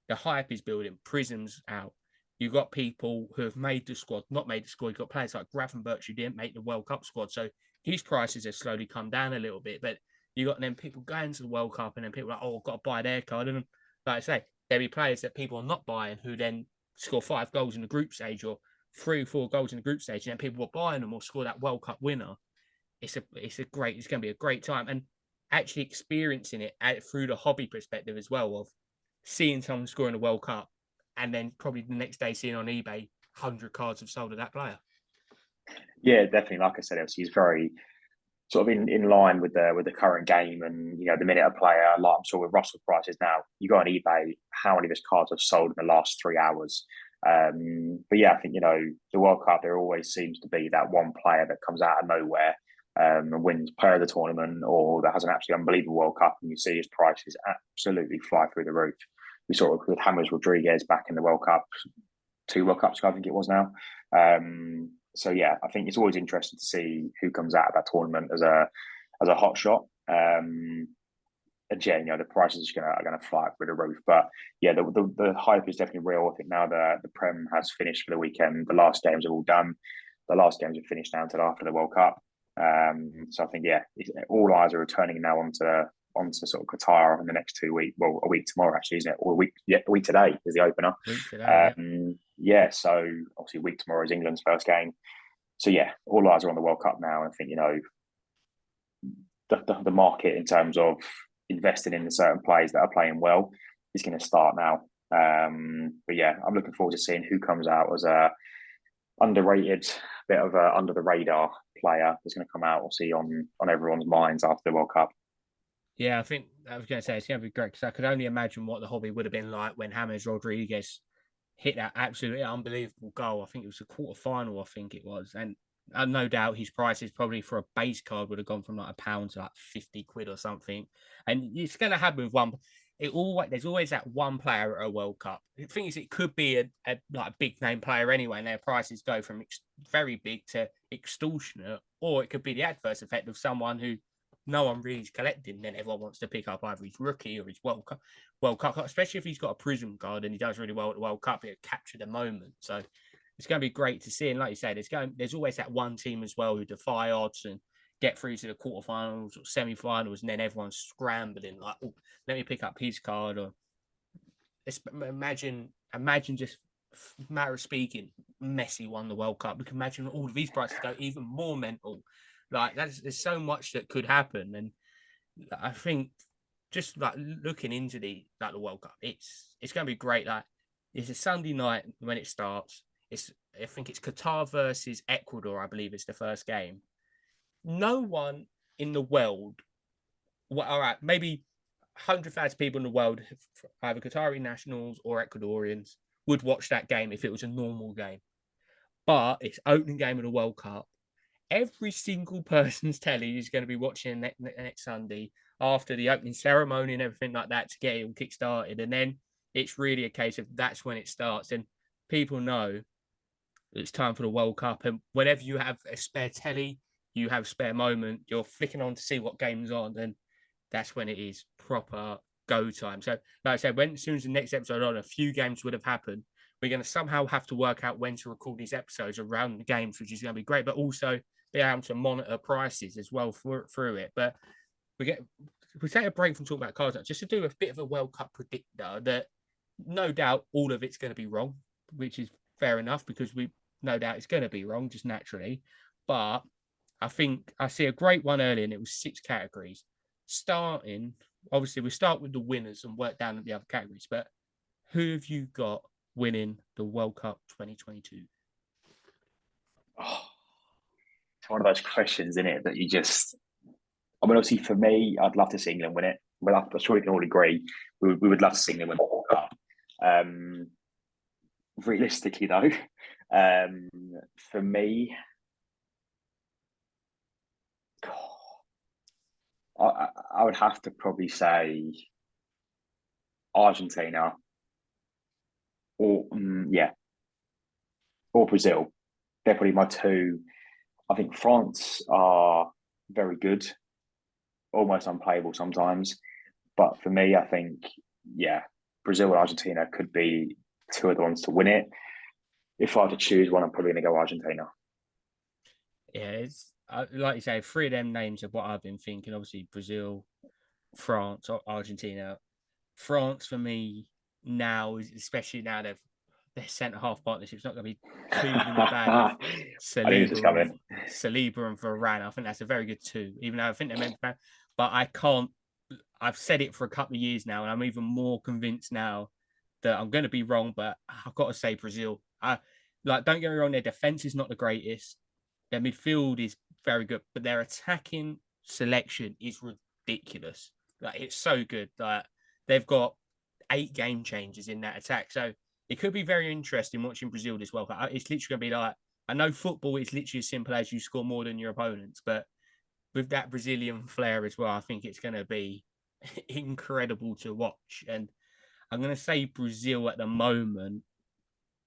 the hype is building. Prizm's out. You've got people who have made the squad, not made the squad. You've got players like Gravenberch who didn't make the World Cup squad. So his prices have slowly come down a little bit. But you got them people going to the World Cup, and then people are like, oh, I've got to buy their card. And like I say, there'll be players that people are not buying who then score 5 goals in the group stage or 3 or 4 goals in the group stage, and then people are buying them or score that World Cup winner. It's going to be a great time, and actually experiencing it through the hobby perspective as well, of seeing someone scoring a World Cup, and then probably the next day seeing on eBay 100 cards have sold of that player. Yeah, definitely. Like I said, he's very sort of in line with the current game, and the minute a player, like I'm sure with Russell prices now, you go on eBay, how many of his cards have sold in the last 3 hours. But yeah, I think the World Cup, there always seems to be that one player that comes out of nowhere and wins player of the tournament, or that has an absolutely unbelievable World Cup, and you see his prices absolutely fly through the roof. We saw it with James Rodriguez back in the World Cup, 2 World Cups ago, I think it was now. So yeah, I think it's always interesting to see who comes out of that tournament as a hot shot. again, the prices are gonna fly through the roof. But yeah, the hype is definitely real. I think now the Prem has finished for the weekend. The last games are all done. The last games are finished now until after the World Cup. So I think all eyes are returning now onto sort of Qatar in the next 2 weeks. Well, a week tomorrow actually, isn't it? Or a week today is the opener. Week today, yeah. So obviously, a week tomorrow is England's first game. So yeah, all eyes are on the World Cup now, and I think the market in terms of investing in the certain players that are playing well is going to start now. But yeah, I'm looking forward to seeing who comes out as a underrated, bit of a under the radar player that's going to come out. We'll see on everyone's minds after the World Cup. Yeah, I think I was going to say it's going to be great because I could only imagine what the hobby would have been like when James Rodriguez hit that absolutely unbelievable goal. I think it was a quarter final, I think it was. And no doubt his prices probably for a base card would have gone from like £1 to like 50 quid or something. And it's going to happen with one. There's always that one player at a World Cup. The thing is, it could be a like a big name player anyway, and their prices go from very big to extortionate, or it could be the adverse effect of someone who no one really is collecting. Then everyone wants to pick up either his rookie or his World Cup, especially if he's got a Prizm card and he does really well at the World Cup. It'll capture the moment. So it's going to be great to see. And like you say, there's always that one team as well who defy odds and get through to the quarterfinals or semi-finals, and then everyone's scrambling like, oh, let me pick up his card. Or imagine just matter of speaking, Messi won the World Cup. We can imagine all of these prices go even more mental. Like there's so much that could happen, and I think just like looking into the World Cup, it's going to be great. Like it's a Sunday night when it starts. I think it's Qatar versus Ecuador. I believe it's the first game. No one in the world, well, all right, maybe 100,000 people in the world, either Qatari nationals or Ecuadorians, would watch that game if it was a normal game. But it's opening game of the World Cup. Every single person's telly is going to be watching next Sunday after the opening ceremony and everything like that to get it all kick-started. And then it's really a case of that's when it starts. And people know it's time for the World Cup. And whenever you have a spare telly, you have a spare moment, you're flicking on to see what game's on, and that's when it is proper go time. So, like I said, as soon as the next episode on, a few games would have happened. We're going to somehow have to work out when to record these episodes around the games, which is going to be great, but also be able to monitor prices as well through it. But we take a break from talking about cards just to do a bit of a World Cup predictor that no doubt all of it's going to be wrong, which is fair enough because we no doubt it's going to be wrong just naturally. But I think I see a great one earlier, and it was 6 categories. Starting, obviously, we start with the winners and work down at the other categories. But who have you got winning the World Cup 2022? Oh, it's one of those questions, isn't it, that you just. I mean, obviously, for me, I'd love to see England win it. Well, I'm sure we can all agree we would love to see England win the World Cup. Realistically, though, for me, I would have to probably say Argentina or or Brazil. They're probably my two. I think France are very good, almost unplayable sometimes. But for me, I think Brazil and Argentina could be two of the ones to win it. If I had to choose one, I'm probably going to go Argentina. Yeah, it's like you say, 3 of them names are what I've been thinking. Obviously, Brazil, France, or Argentina. France for me now, especially now their centre half partnership's not going to be too bad with Saliba and Varane. I think that's a very good 2, even though I think they're meant to. But I can't. I've said it for a couple of years now, and I'm even more convinced now that I'm going to be wrong. But I've got to say Brazil. Don't get me wrong, their defense is not the greatest. Their midfield is very good, but their attacking selection is ridiculous. Like it's so good. Like they've got 8 game changers in that attack. So it could be very interesting watching Brazil this World Cup. It's literally going to be like, I know football is literally as simple as you score more than your opponents, but with that Brazilian flair as well, I think it's going to be incredible to watch. And I'm going to say Brazil at the moment.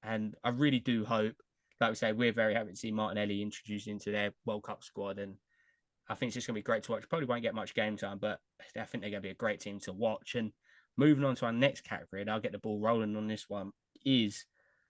And I really do hope, like we say, we're very happy to see Martinelli introduced into their World Cup squad. And I think it's just going to be great to watch. Probably won't get much game time, but I think they're going to be a great team to watch. And moving on to our next category, and I'll get the ball rolling on this one, is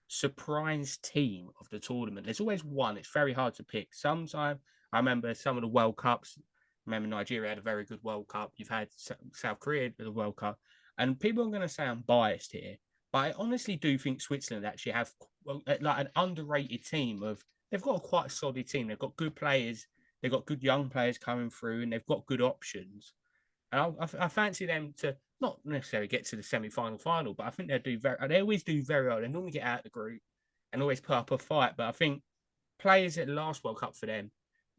surprise team of the tournament. There's always one. It's very hard to pick. Sometimes I remember some of the World Cups. Remember Nigeria had a very good World Cup. You've had South Korea at the World Cup. And people are going to say I'm biased here, but I honestly do think Switzerland actually have like an underrated team of, they've got a quite a solid team. They've got good players. They've got good young players coming through, and they've got good options. And I fancy them to not necessarily get to the semi-final, but I think they always do very well. They normally get out of the group and always put up a fight. But I think players at the last World Cup for them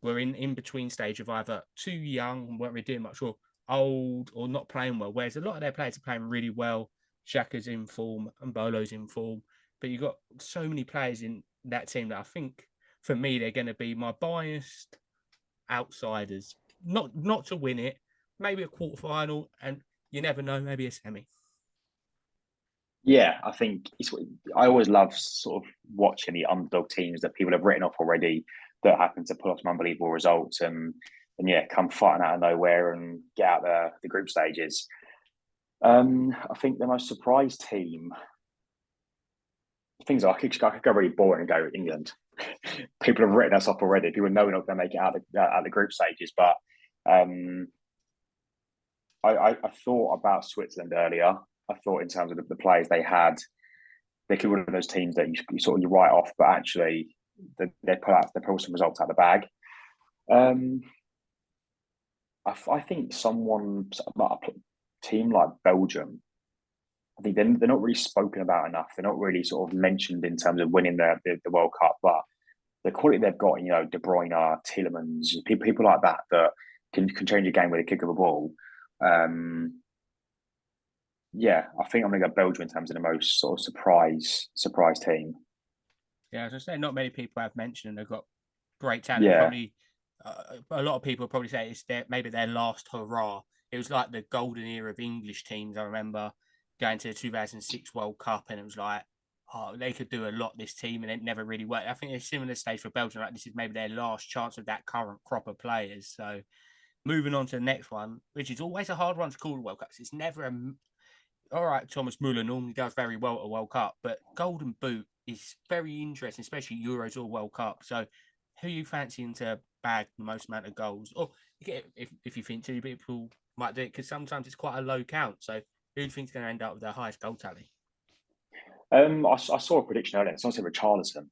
were in between stage of either too young and weren't really doing much, or old or not playing well. Whereas a lot of their players are playing really well. Xhaka's in form and Bolo's in form. But you've got so many players in that team that I think, for me, they're going to be my biased outsiders. Not to win it, maybe a quarterfinal, and you never know, maybe a semi. Yeah, I think I always love sort of watching the underdog teams that people have written off already that happen to pull off some unbelievable results and yeah, come fighting out of nowhere and get out the group stages. I think the most surprised team, things I could go really boring and go England. People have written us off already. People know we're not going to make it out of the group stages, but um, I thought about Switzerland earlier. I thought in terms of the players they had, they could be one of those teams that you write off, but actually they pull some results out of the bag. Um, I think a team like Belgium, I think they're not really spoken about enough. They're not really sort of mentioned in terms of winning the World Cup, but the quality they've got, De Bruyne, Tielemans, people like that can change a game with a kick of a ball. Yeah, I think I'm going to go Belgium in terms of the most sort of surprise team. Yeah, as I say, not many people have mentioned they've got great talent. Yeah, Probably a lot of people probably say it's maybe their last hurrah. It was like the golden era of English teams. I remember going to the 2006 World Cup, and it was like, oh, they could do a lot, this team, and it never really worked. I think it's a similar stage for Belgium. Like, this is maybe their last chance of that current crop of players. So moving on to the next one, which is always a hard one to call the World Cups. It's never all right, Thomas Muller normally does very well at a World Cup, but Golden Boot is very interesting, especially Euros or World Cup. So, who you fancying to bag the most amount of goals? Or if you think two people might do it, because sometimes it's quite a low count. So, who do you think's going to end up with the highest goal tally? I saw a prediction earlier. It's obviously Richarlison.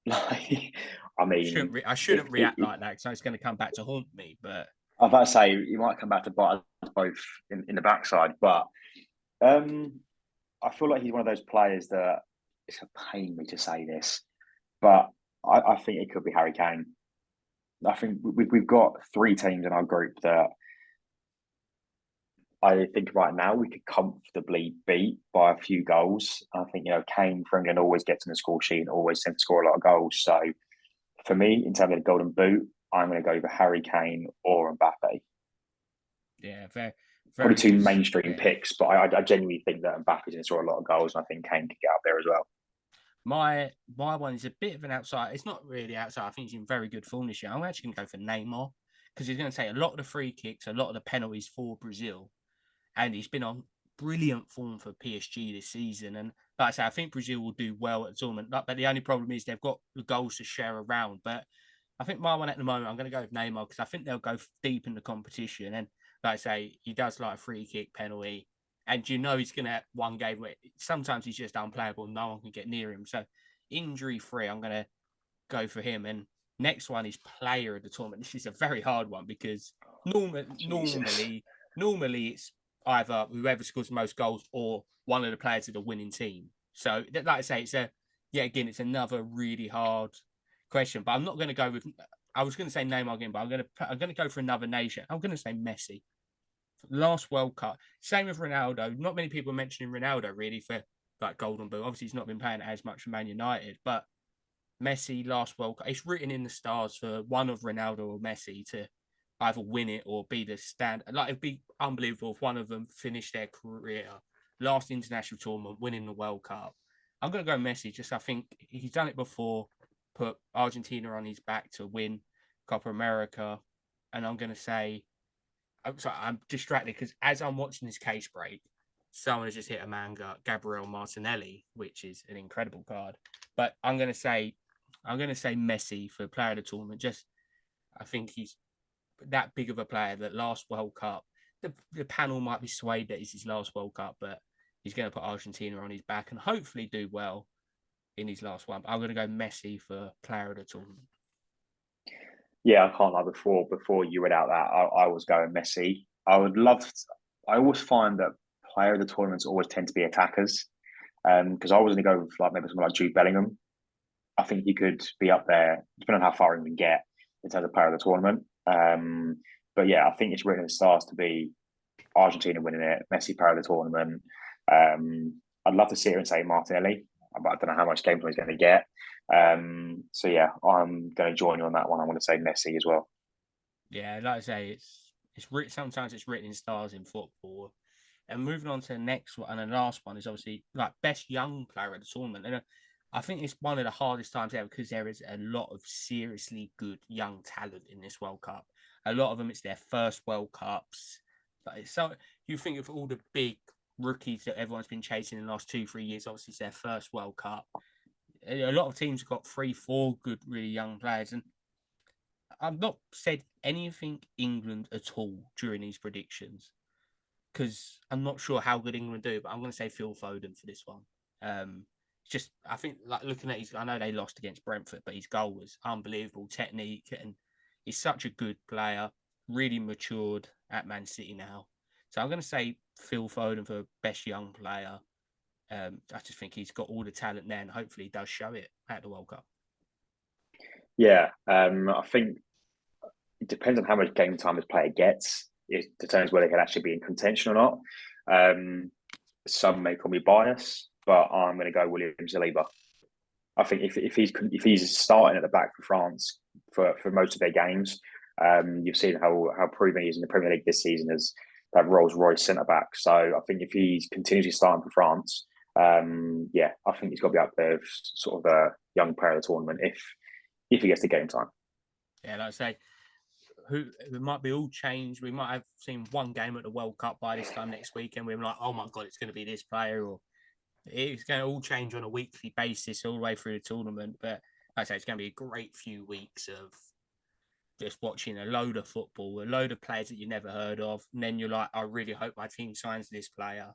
Like, I mean, I shouldn't react like that because it's going to come back to haunt me. But I'm about to say he might come back to bite us both in the backside, but I feel like he's one of those players that it's a pain me to say this, but I think it could be Harry Kane. I think we've got three teams in our group that I think right now we could comfortably beat by a few goals. I think Kane for England always gets in the score sheet and always tends to score a lot of goals. So for me, in terms of the Golden Boot, I'm going to go for Harry Kane or Mbappe. yeah, very, Probably very two good. mainstream Yeah. picks, but I genuinely think that Mbappe's going to score a lot of goals, and I think Kane could get up there as well. My one is a bit of an outside. It's not really outside. I think he's in very good form this year. I'm actually going to go for Neymar because he's going to take a lot of the free kicks, a lot of the penalties for Brazil, and he's been on brilliant form for PSG this season. And like I say, I think Brazil will do well at the tournament. But the only problem is they've got the goals to share around. But I think my one at the moment, I'm going to go with Neymar because I think they'll go deep in the competition. And like I say, he does like a free kick penalty. And he's going to have one game where sometimes he's just unplayable. No one can get near him. So injury free, I'm going to go for him. And next one is player of the tournament. This is a very hard one because Jesus. normally it's either whoever scores the most goals or one of the players of the winning team. So, like I say, it's another really hard question. But I'm not going to go with. I was going to say Neymar again, but I'm going to go for another nation. I'm going to say Messi. Last World Cup, same with Ronaldo. Not many people are mentioning Ronaldo really for like Golden Boot. Obviously, he's not been playing as much for Man United, but Messi last World Cup. It's written in the stars for one of Ronaldo or Messi to either win it or be the stand. Like it'd be unbelievable if one of them finished their career last international tournament, winning the World Cup. I'm gonna go Messi. Just I think he's done it before. Put Argentina on his back to win Copa America. and I'm going to say, I'm sorry, I'm distracted because as I'm watching this case break, someone has just hit a manga, Gabriel Martinelli, which is an incredible card. But I'm going to say Messi for player of the tournament. Just, I think he's that big of a player. That last World Cup, the panel might be swayed that it's his last World Cup, but he's going to put Argentina on his back and hopefully do well in his last one. But I'm going to go Messi for player of the tournament. Yeah, I can't lie. Before you read out that, I was going Messi. I would love. I always find that player of the tournaments always tend to be attackers. Because I was going to go with like maybe someone like Jude Bellingham. I think he could be up there, depending on how far he can get in terms of player of the tournament. But yeah, I think it's written in the stars to be Argentina winning it, Messi player of the tournament. I'd love to sit here and say Martinelli, but I don't know how much game time he's going to get. So yeah, I'm going to join you on that one. I'm going to say Messi as well. Yeah, like I say, it's written. Sometimes it's written in stars in football. And moving on to the next one, and the last one is obviously like best young player of the tournament. And I think it's one of the hardest times ever because there is a lot of seriously good young talent in this World Cup. A lot of them, it's their first World Cups. But so you think of all the big rookies that everyone's been chasing in the last 2-3 years. Obviously, it's their first World Cup. A lot of teams have got 3-4 good, really young players. And I've not said anything England at all during these predictions because I'm not sure how good England do, but I'm going to say Phil Foden for this one. Just I think like looking at his, I know they lost against Brentford, but his goal was unbelievable technique, and he's such a good player, really matured at Man City now. So I'm going to say Phil Foden for best young player. I just think he's got all the talent there, and hopefully he does show it at the World Cup. Yeah, I think it depends on how much game time this player gets. It determines whether they can actually be in contention or not. Some may call me biased, but I'm going to go William Saliba. I think if he's starting at the back for France for most of their games, you've seen how proven he is in the Premier League this season as that Rolls Royce centre back. So I think if he's continuously starting for France, yeah, I think he's got to be up there with sort of a young player of the tournament if he gets the game time. Yeah, like I say, it might be all changed. We might have seen one game at the World Cup by this time next week, and we're like, oh my god, it's going to be this player, or it's going to all change on a weekly basis all the way through the tournament. But like I say, it's going to be a great few weeks of just watching a load of football, a load of players that you never heard of, and then you're like, I really hope my team signs this player.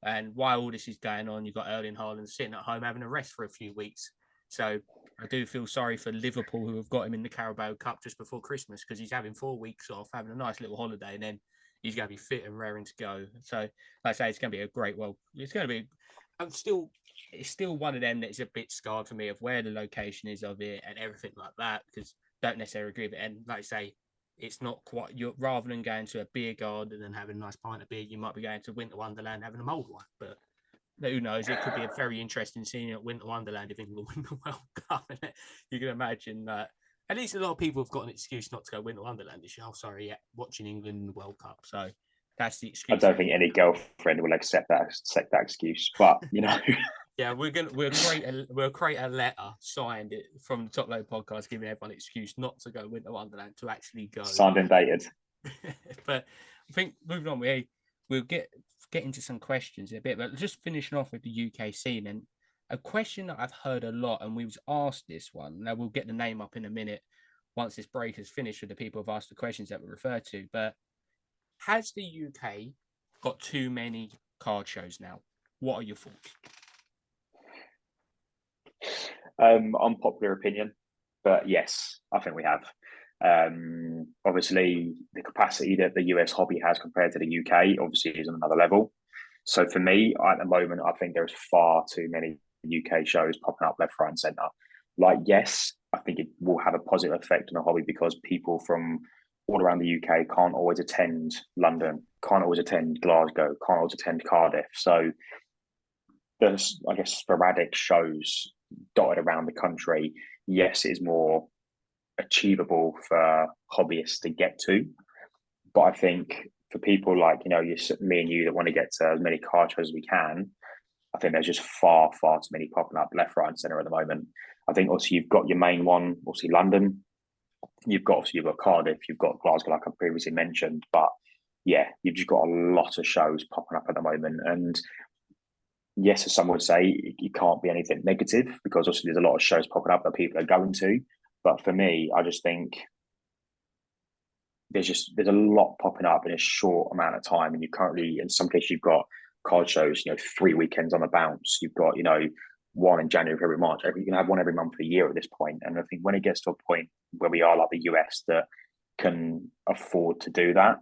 And while all this is going on, you've got Erling Haaland sitting at home having a rest for a few weeks. So I do feel sorry for Liverpool, who have got him in the Carabao Cup just before Christmas, because he's having 4 weeks off, having a nice little holiday, and then he's going to be fit and raring to go. So, like I say, it's going to be a great. Well, it's going to be. It's still one of them that's a bit scarred for me of where the location is of it and everything like that, because I don't necessarily agree with it. And like I say, it's not quite. You're rather than going to a beer garden and having a nice pint of beer, you might be going to Winter Wonderland having a mulled one, but who knows? It could be a very interesting scene at Winter Wonderland if England win the World Cup. You can imagine that. At least a lot of people have got an excuse not to go Winter Wonderland this year. Oh, sorry, yeah, watching England in the World Cup. So that's the excuse. I don't think any girlfriend will accept that excuse, but you know. Yeah, we'll create a letter signed from the Top Load podcast, giving everyone an excuse not to go Winter Wonderland to actually go. Signed and dated. But I think moving on, we'll get into some questions in a bit, but just finishing off with the UK scene, and a question that I've heard a lot, and we was asked this one. Now we'll get the name up in a minute once this break is finished with the people who've asked the questions that we refer to. But has the UK got too many card shows now? What are your thoughts? Unpopular opinion, but yes, I think we have. Obviously, the capacity that the US hobby has compared to the UK obviously is on another level. So for me, at the moment, I think there's far too many UK shows popping up left, right, and centre. Like, yes, I think it will have a positive effect on the hobby because people from all around the UK can't always attend London, can't always attend Glasgow, can't always attend Cardiff. So there's, I guess, sporadic shows dotted around the country. Yes, it is more achievable for hobbyists to get to, but I think for people like me and you that want to get to as many card shows as we can, I think there's just far too many popping up left, right, and centre at the moment. I think also you've got your main one, obviously London. You've got Cardiff, you've got Glasgow, like I previously mentioned, but yeah, you've just got a lot of shows popping up at the moment. And yes, as some would say, it can't be anything negative because obviously there's a lot of shows popping up that people are going to. But for me, I just think there's a lot popping up in a short amount of time, and you currently in some cases you've got card shows, 3 weekends on the bounce. You've got one in January, February, March. You can have one every month of the year at this point. And I think when it gets to a point where we are like the US that can afford to do that,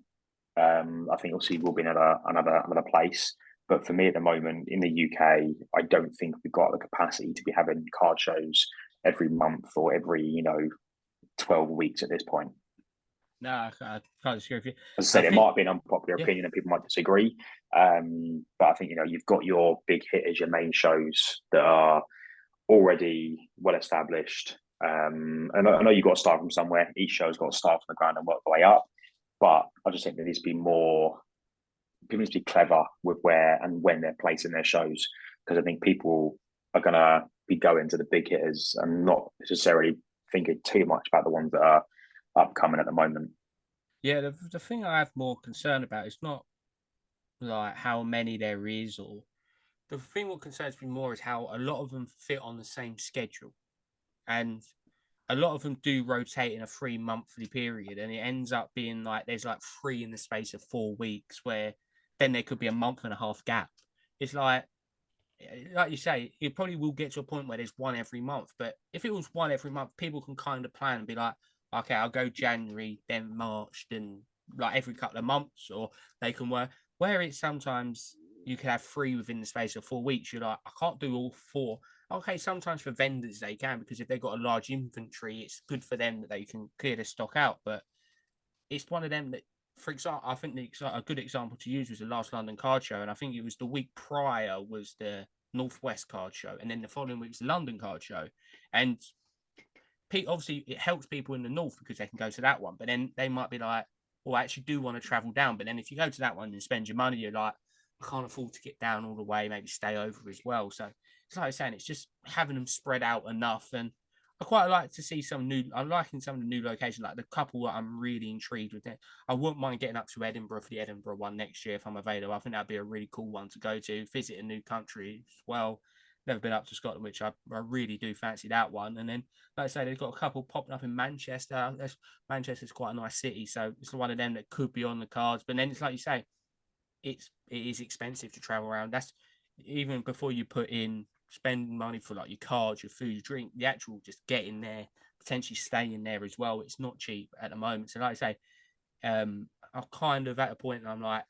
I think obviously we'll be in another place. But for me at the moment in the UK, I don't think we've got the capacity to be having card shows every month or every 12 weeks at this point. No, I can't disagree with you. As I I said, it think, might be an unpopular yeah, opinion and people might disagree. But I think, you've got your big hitters, your main shows that are already well established. And I know you've got to start from somewhere. Each show's got to start from the ground and work the way up. But I just think there needs to be more, people need to be clever with where and when they're placing their shows. Because I think people are going to be going to the big hitters and not necessarily thinking too much about the ones that are upcoming at the moment. yeah. The thing I have more concern about is not like how many there is, or the thing what concerns me more is how a lot of them fit on the same schedule, and a lot of them do rotate in a 3 monthly period, and it ends up being like there's like three in the space of 4 weeks, where then there could be a month and a half gap. It's like you say, it probably will get to a point where there's one every month. But if it was one every month, people can kind of plan and be like, okay, I'll go January, then March, then like every couple of months, or they can work. Where it's sometimes you can have three within the space of 4 weeks. You're like, I can't do all four. Okay, sometimes for vendors they can, because if they've got a large inventory, it's good for them that they can clear the stock out. But it's one of them that, for example, I think a good example to use was the last London Card Show, and I think it was the week prior was the Northwest Card Show, and then the following week was the London Card Show, and obviously it helps people in the north because they can go to that one, but then they might be like, "Well, I actually do want to travel down," but then if you go to that one and spend your money, you're like, "I can't afford to get down all the way, maybe stay over as well." So it's like I was saying, it's just having them spread out enough, and I quite like to see some new. I'm liking some of the new locations, like the couple that I'm really intrigued with. It. I wouldn't mind getting up to Edinburgh for the Edinburgh one next year if I'm available. I think that'd be a really cool one to go to, visit a new country as well. Never been up to Scotland, which I really do fancy that one. And then, like I say, they've got a couple popping up in Manchester. Manchester's quite a nice city, so it's one of them that could be on the cards. But then it's like you say, it is expensive to travel around. That's even before you put in spending money for like your cards, your food, your drink, the actual just getting there, potentially staying there as well. It's not cheap at the moment. So like I say, I'm kind of at a point I'm like,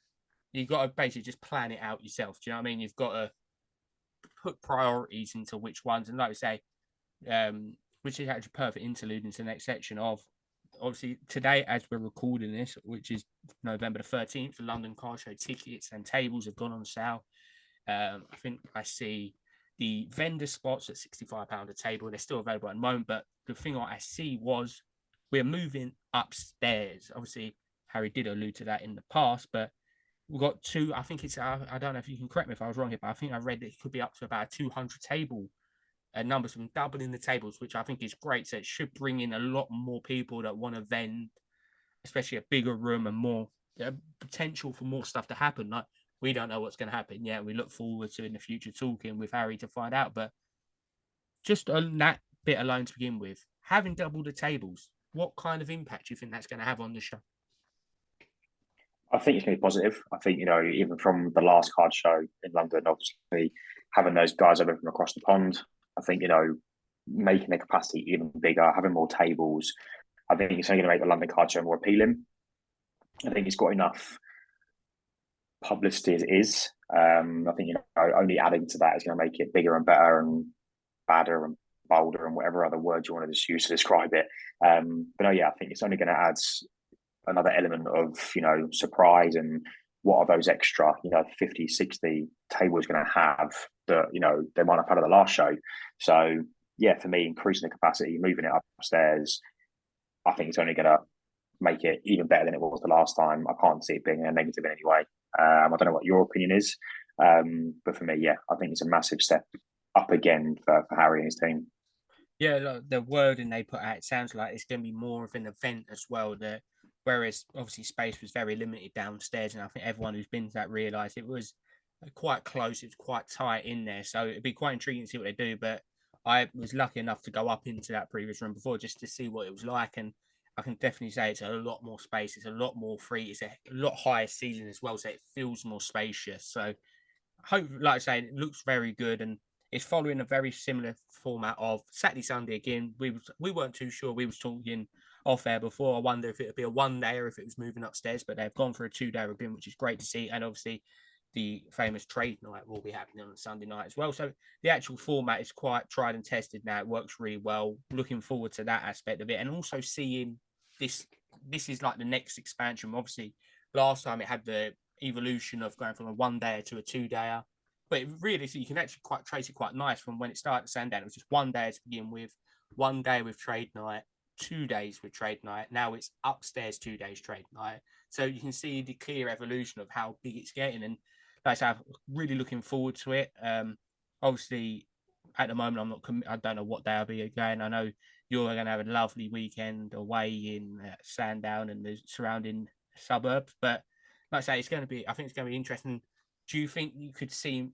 you've got to basically just plan it out yourself. Do you know what I mean? You've got to put priorities into which ones, and like I say, which is actually perfect interlude into the next section of obviously today as we're recording this, which is November the 13th, the London Car Show tickets and tables have gone on sale. I think I see the vendor spots at £65 a table. They're still available at the moment, but the thing I see was we're moving upstairs. Obviously, Harry did allude to that in the past, but we've got two. I think it's, I don't know if you can correct me if I was wrong here, but I think I read that it could be up to about a 200 table numbers from doubling the tables, which I think is great. So it should bring in a lot more people that want to vend, especially a bigger room and more potential for more stuff to happen. Like we don't know what's going to happen yet. We look forward to in the future talking with Harry to find out. But just on that bit alone to begin with, having double the tables, what kind of impact do you think that's going to have on the show? I think it's going to be positive. I think, even from the last card show in London, obviously having those guys over from across the pond, I think, making the capacity even bigger, having more tables, I think it's only going to make the London card show more appealing. I think it's got enough publicity as it is. I think, only adding to that is going to make it bigger and better and badder and bolder and whatever other words you want to just use to describe it. But no, yeah, I think it's only going to add another element of surprise and what are those extra 50 60 tables going to have that they might have had at the last show. So yeah, for me, increasing the capacity, moving it upstairs, I think it's only going to make it even better than it was the last time. I can't see it being a negative in any way. I don't know what your opinion is, but for me, yeah, I think it's a massive step up again for Harry and his team. Yeah, like the wording they put out, it sounds like it's going to be more of an event as well. That whereas obviously space was very limited downstairs, and I think everyone who's been to that realised it was quite close. It was quite tight in there, so it'd be quite intriguing to see what they do. But I was lucky enough to go up into that previous room before just to see what it was like, and I can definitely say it's a lot more space. It's a lot more free. It's a lot higher ceiling as well, so it feels more spacious. So hope, like I say, it looks very good, and it's following a very similar format of Saturday Sunday again. We weren't too sure. We was talking off air before. I wonder if it would be a 1 day or if it was moving upstairs, but they've gone for a 2 day again, which is great to see. And obviously, the famous trade night will be happening on Sunday night as well. So the actual format is quite tried and tested now. It works really well. Looking forward to that aspect of it, and also seeing this. This is like the next expansion. Obviously, last time it had the evolution of going from a 1 day to a 2 day. But it really, so you can actually quite trace it quite nice from when it started at Sandown. It was just 1 day to begin with, 1 day with trade night, 2 days with trade night. Now it's upstairs 2 days trade night. So you can see the clear evolution of how big it's getting. And like I said, I'm really looking forward to it. Obviously, at the moment, I don't know what day I'll be again. I know you're going to have a lovely weekend away in Sandown and the surrounding suburbs. But like I say, it's going to be. I think it's going to be interesting. Do you think you could see?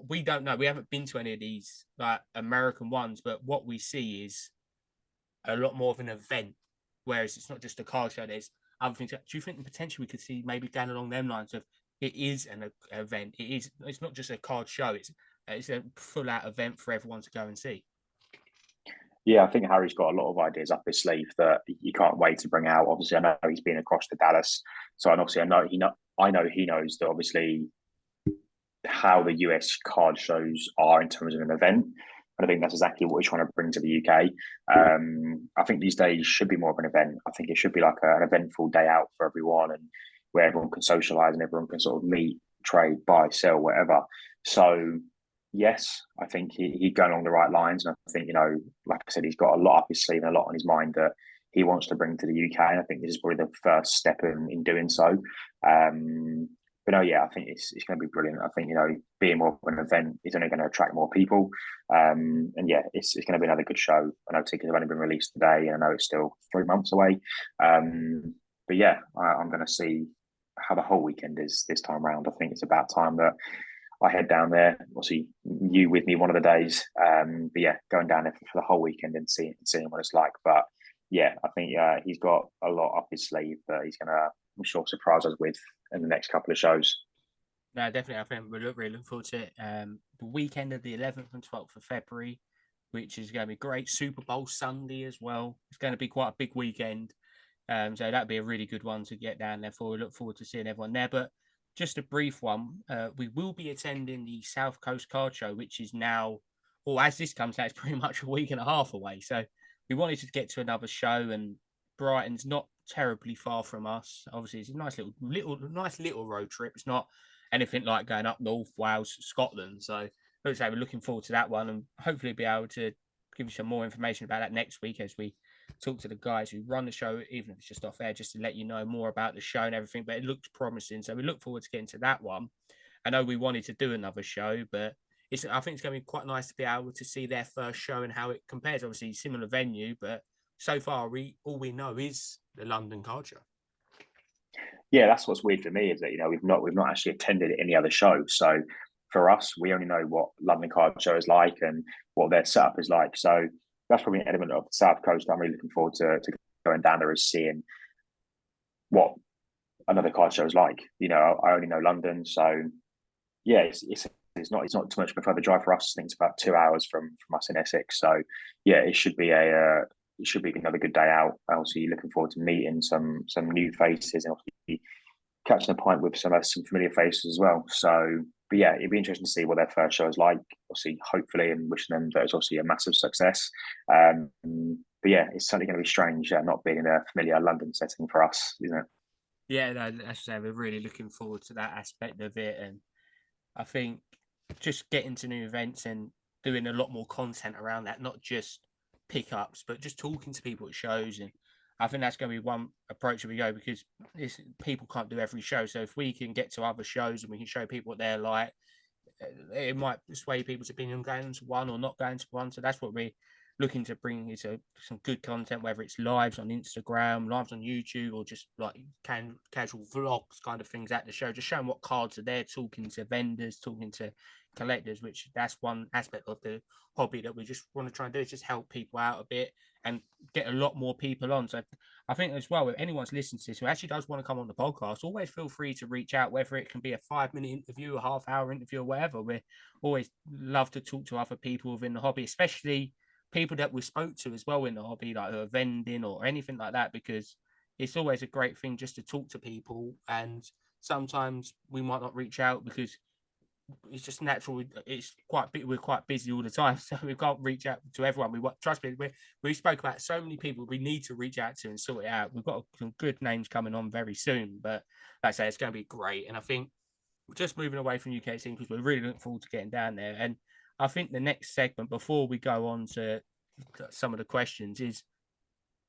We don't know. We haven't been to any of these like American ones, but what we see is a lot more of an event. Whereas it's not just a car show. There's other things. Do you think potentially we could see maybe going along them lines of it is an event? It is. It's not just a card show. It's a full out event for everyone to go and see. Yeah, I think Harry's got a lot of ideas up his sleeve that you can't wait to bring out. Obviously, I know he's been across to Dallas, so and obviously I know he knows that obviously how the US card shows are in terms of an event. And I think that's exactly what we're trying to bring to the UK. I think these days should be more of an event. I think it should be like an eventful day out for everyone, and where everyone can socialize and everyone can sort of meet, trade, buy, sell, whatever. So yes, I think he's going along the right lines. And I think, like I said, he's got a lot up his sleeve and a lot on his mind that he wants to bring to the UK. And I think this is probably the first step in doing so. But no, yeah, I think it's going to be brilliant. I think being more of an event is only going to attract more people, and yeah, it's going to be another good show. I know tickets have only been released today, and I know it's still 3 months away. But yeah, I'm going to see how the whole weekend is this time around. I think it's about time that I head down there. Obviously, you with me one of the days. But yeah, going down there for the whole weekend and seeing what it's like. But yeah, I think he's got a lot up his sleeve that he's going to, I'm sure, surprise us with in the next couple of shows. No, definitely. I think we're really looking forward to it. The weekend of the 11th and 12th of February, which is going to be great. Super Bowl Sunday as well. It's going to be quite a big weekend. So that'd be a really good one to get down there for. We look forward to seeing everyone there. But just a brief one, we will be attending the South Coast Card Show, which is now, or as this comes out, it's pretty much a week and a half away. So we wanted to get to another show, and Brighton's not terribly far from us. Obviously, it's a nice little road trip. It's not anything like going up North Wales, Scotland. So looks like we're looking forward to that one, and hopefully be able to give you some more information about that next week as we talk to the guys who run the show, even if it's just off air, just to let you know more about the show and everything. But it looks promising, so we look forward to getting to that one. I know we wanted to do another show, but I think it's going to be quite nice to be able to see their first show and how it compares. Obviously, similar venue, but so far all we know is the London Card Show. Yeah, that's what's weird for me is that we've not actually attended any other show. So for us, we only know what London Card Show is like and what their setup is like. So that's probably an element of the South Coast I'm really looking forward to going down there, is seeing what another card show is like. I only know London, so yeah, it's not too much of a further drive for us. I think it's about 2 hours from us in Essex. So yeah, it should be another good day out. Obviously, looking forward to meeting some new faces and obviously catching a pint with some familiar faces as well. So, but yeah, it'd be interesting to see what their first show is like. Obviously, hopefully, and wishing them that it's obviously a massive success. But yeah, it's certainly going to be strange not being in a familiar London setting for us, isn't it? Yeah, no, as I say, we're really looking forward to that aspect of it, and I think just getting to new events and doing a lot more content around that, not just pickups, but just talking to people at shows. And I think that's going to be one approach that we go, because people can't do every show. So if we can get to other shows and we can show people what they're like, it might sway people's opinion going to one or not going to one. So that's what we're looking to bring you to some good content, whether it's lives on Instagram, lives on YouTube, or just like casual vlogs kind of things at the show, just showing what cards are there, talking to vendors, talking to collectors, which that's one aspect of the hobby that we just want to try and do, is just help people out a bit and get a lot more people on. So I think as well, if anyone's listening to this who actually does want to come on the podcast, always feel free to reach out, whether it can be a 5-minute interview, a half-hour interview, or whatever. We always love to talk to other people within the hobby, especially people that we spoke to as well in the hobby, like who are vending or anything like that, because it's always a great thing just to talk to people. And sometimes we might not reach out because it's just natural. It's we're quite busy all the time, so we can't reach out to everyone. Trust me, we spoke about so many people we need to reach out to and sort it out. We've got some good names coming on very soon, but like I say, it's going to be great. And I think we're just moving away from UK scene because we're really looking forward to getting down there. And I think the next segment before we go on to some of the questions is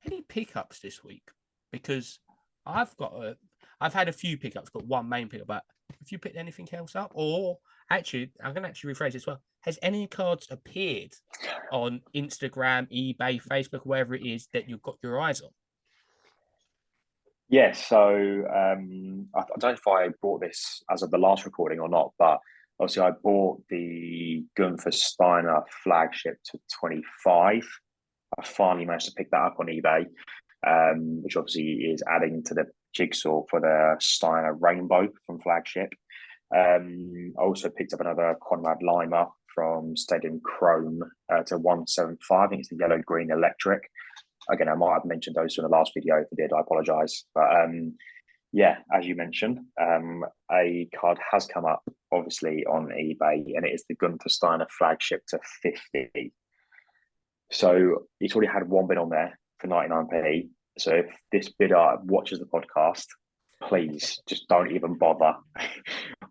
any pickups this week, because I've had a few pickups, but one main pickup. But have you picked anything else up? Or actually, I'm going to actually rephrase it as well. Has any cards appeared on Instagram, eBay, Facebook, wherever it is that you've got your eyes on? Yeah, so I don't know if I bought this as of the last recording or not, but obviously I bought the Gunther Steiner flagship to 25. I finally managed to pick that up on eBay, which obviously is adding to the jigsaw for the Steiner Rainbow from flagship. I also picked up another Conrad Lima from Stadium Chrome to 175. I think it's the yellow green electric. Again, I might have mentioned those in the last video. If I did, I apologise. But yeah, as you mentioned, a card has come up, obviously, on eBay, and it is the Gunther Steiner flagship to 50. So it's already had one bid on there for 99p. So if this bidder watches the podcast, please just don't even bother.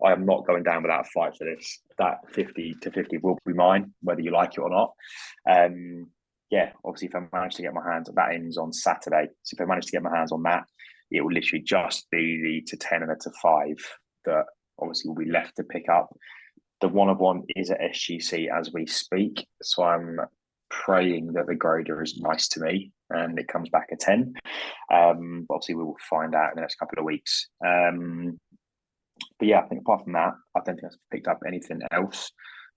I am not going down without a fight for this. That 50 to 50 will be mine, whether you like it or not. Yeah, obviously, if I manage to get my hands, that ends on Saturday. So if I manage to get my hands on that, it will literally just be the to 10 and the to 5 that obviously will be left to pick up. The one of one is at SGC as we speak. So I'm praying that the grader is nice to me and it comes back a 10. But obviously, we will find out in the next couple of weeks. But yeah, I think apart from that, I don't think I've picked up anything else.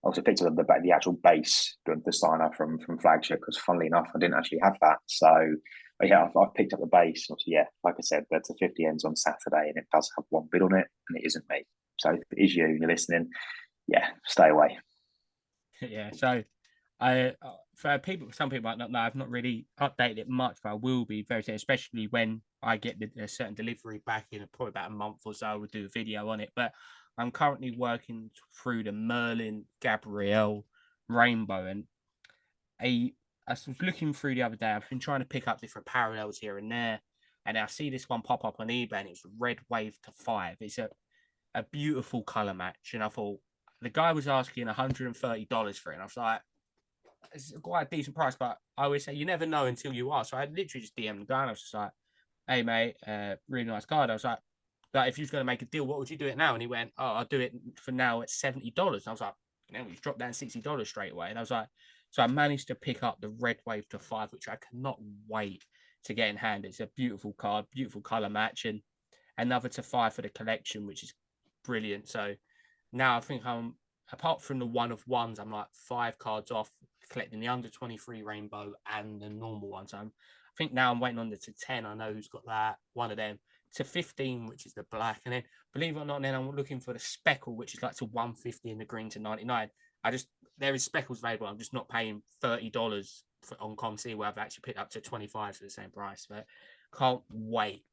I also picked up the actual base, the Steiner from flagship, because funnily enough, I didn't actually have that. So yeah, I've picked up the base. Obviously, yeah, like I said, that's a 50 ends on Saturday, and it does have one bid on it, and it isn't me. So if it is you and you're listening, yeah, stay away. Yeah, so for people, some people might not know, I've not really updated it much, but I will be very soon, especially when I get a certain delivery back in probably about a month or so. I will do a video on it, but I'm currently working through the Merlin Gabrielle Rainbow, and I was looking through the other day. I've been trying to pick up different parallels here and there, and I see this one pop up on eBay, and it's Red Wave to 5. It's a beautiful color match, and I thought the guy was asking $130 for it, and I was like, it's quite a decent price, but I always say you never know until you are. So I literally just DM'd the guy, and I was just like, hey mate, really nice card. I was like if you was going to make a deal, what would you do it now? And he went, oh, I'll do it for now at $70. And I was like, he's dropped down $60 straight away. And I was like, so I managed to pick up the Red Wave to 5, which I cannot wait to get in hand. It's a beautiful card, beautiful color match, and another to 5 for the collection, which is brilliant. So now I think apart from the one of ones, I'm like 5 cards off collecting the under 23 rainbow and the normal one. So I think now I'm waiting on the to 10. I know who's got that, one of them. To 15, which is the black. And then, believe it or not, then I'm looking for the speckle, which is like to 150 and the green to 99. There is speckles available. I'm just not paying $30 on ComC, where I've actually picked up to 25 for the same price. But can't wait.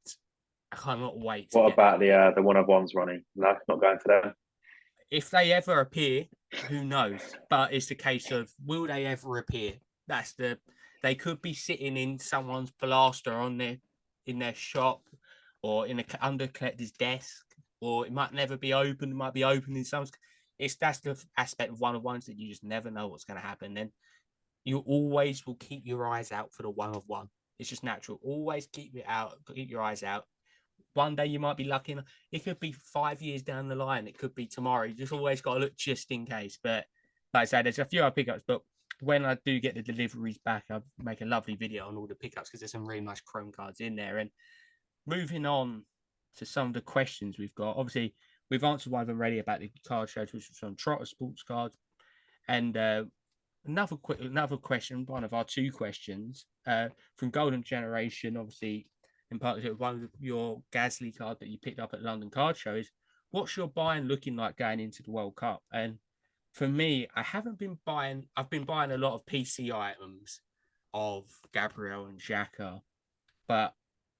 I cannot wait. What about the one of ones, Ronnie? No, not going for them. If they ever appear, who knows? But it's the case of, will they ever appear? They could be sitting in someone's blaster in their shop, or in a under collector's desk, or it might never be open. It might be open in some. That's the aspect of one of ones that you just never know what's going to happen. Then you always will keep your eyes out for the one of one. It's just natural. Always keep your eyes out. One day you might be lucky. It could be 5 years down the line. It could be tomorrow. You just always got to look just in case. But like I said, there's a few other pickups, but when I do get the deliveries back, I'll make a lovely video on all the pickups because there's some really nice chrome cards in there. And moving on to some of the questions we've got, obviously we've answered one of them already about the card shows, which was on Trotter Sports Cards, and another question, one of our two questions from Golden Generation, obviously in partnership with one of your Gasly card that you picked up at London Card Show, is what's your buying looking like going into the World Cup? And for me, I haven't been buying. I've been buying a lot of PC items of Gabriel and Xhaka, but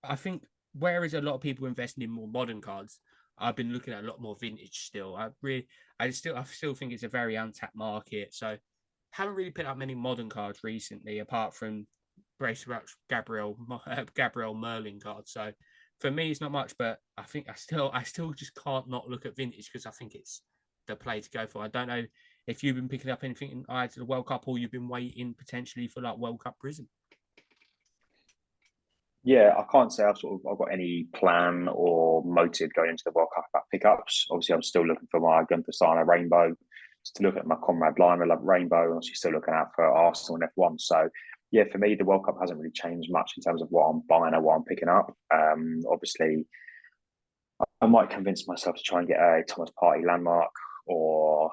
I think whereas a lot of people investing in more modern cards, I've been looking at a lot more vintage still. I still think it's a very untapped market. So haven't really picked up many modern cards recently, apart from Gabriel Merlin cards. So for me, it's not much, but I think I still just can't not look at vintage because I think it's the play to go for. I don't know if you've been picking up anything in either the World Cup or you've been waiting potentially for like World Cup Prizm. Yeah, I can't say I've got any plan or motive going into the World Cup about pickups. Obviously, I'm still looking for my Gunther Steiner Rainbow, still looking at my Conrad Lima Rainbow, and obviously still looking out for Arsenal and F1. So, yeah, for me, the World Cup hasn't really changed much in terms of what I'm buying or what I'm picking up. Obviously, I might convince myself to try and get a Thomas Partey landmark or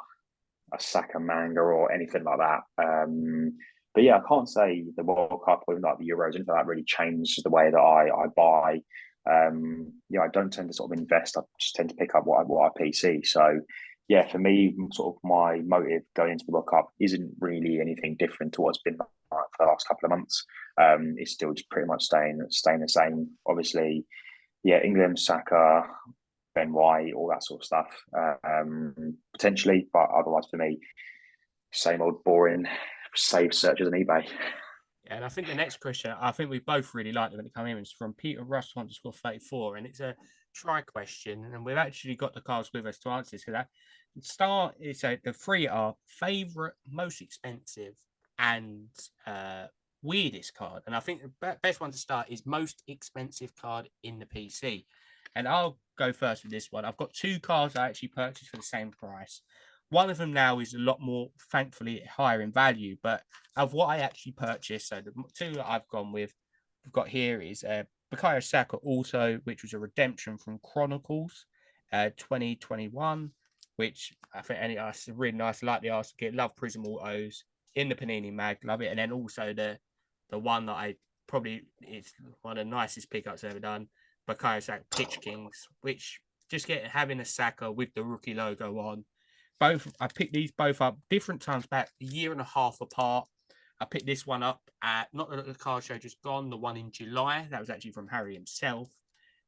a Saka manga or anything like that. But yeah, I can't say the World Cup or even like the Euros, anything like that really changed the way that I buy. I don't tend to sort of invest. I just tend to pick up what I PC. So yeah, for me, sort of my motive going into the World Cup isn't really anything different to what's been like for the last couple of months. It's still just pretty much staying the same. Obviously, yeah, England, Saka, Ben White, all that sort of stuff, potentially. But otherwise, for me, same old boring save searches on eBay. Yeah, and I think the next question, I think we both really liked it when it came in. It's from Peter Russ _ 34, and it's a try question, and we've actually got the cards with us to answer this. So that start is the three are favorite, most expensive, and weirdest card. And I think the best one to start is most expensive card in the PC. And I'll go first with this one. I've got two cards I actually purchased for the same price. One of them now is a lot more, thankfully, higher in value. But of what I actually purchased, so the two that I've gone with, we've got here is Bukayo Saka also, which was a redemption from Chronicles 2021, which I think it's really nice. I like the Arsenal kit, love Prizm Autos in the Panini mag, love it. And then also the one that I probably, it's one of the nicest pickups I've ever done, Bukayo Saka Pitch Kings, which just having a Saka with the rookie logo on. Both I picked these both up different times back, a year and a half apart. I picked this one up at not the card show just gone, the one in July. That was actually from Harry himself.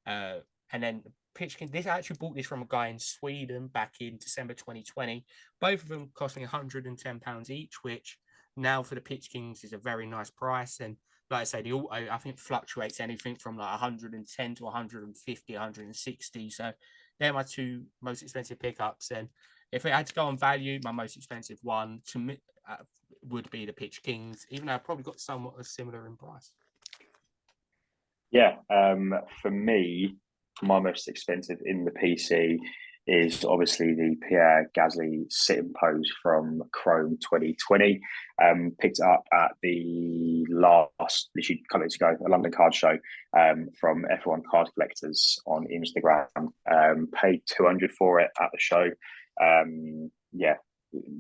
And then Pitch King, I actually bought this from a guy in Sweden back in December 2020. Both of them costing £110 each, which now for the Pitch Kings is a very nice price. And like I say, the auto I think fluctuates anything from like 110 to 150, 160. So they're my two most expensive pickups. And if it had to go on value, my most expensive one to me would be the Pitch Kings, even though I've probably got somewhat similar in price. Yeah, for me, my most expensive in the PC is obviously the Pierre Gasly sit and pose from Chrome 2020. Picked it up at the last, literally a couple of weeks ago, a London card show from F1 Card Collectors on Instagram. Paid 200 for it at the show. Yeah,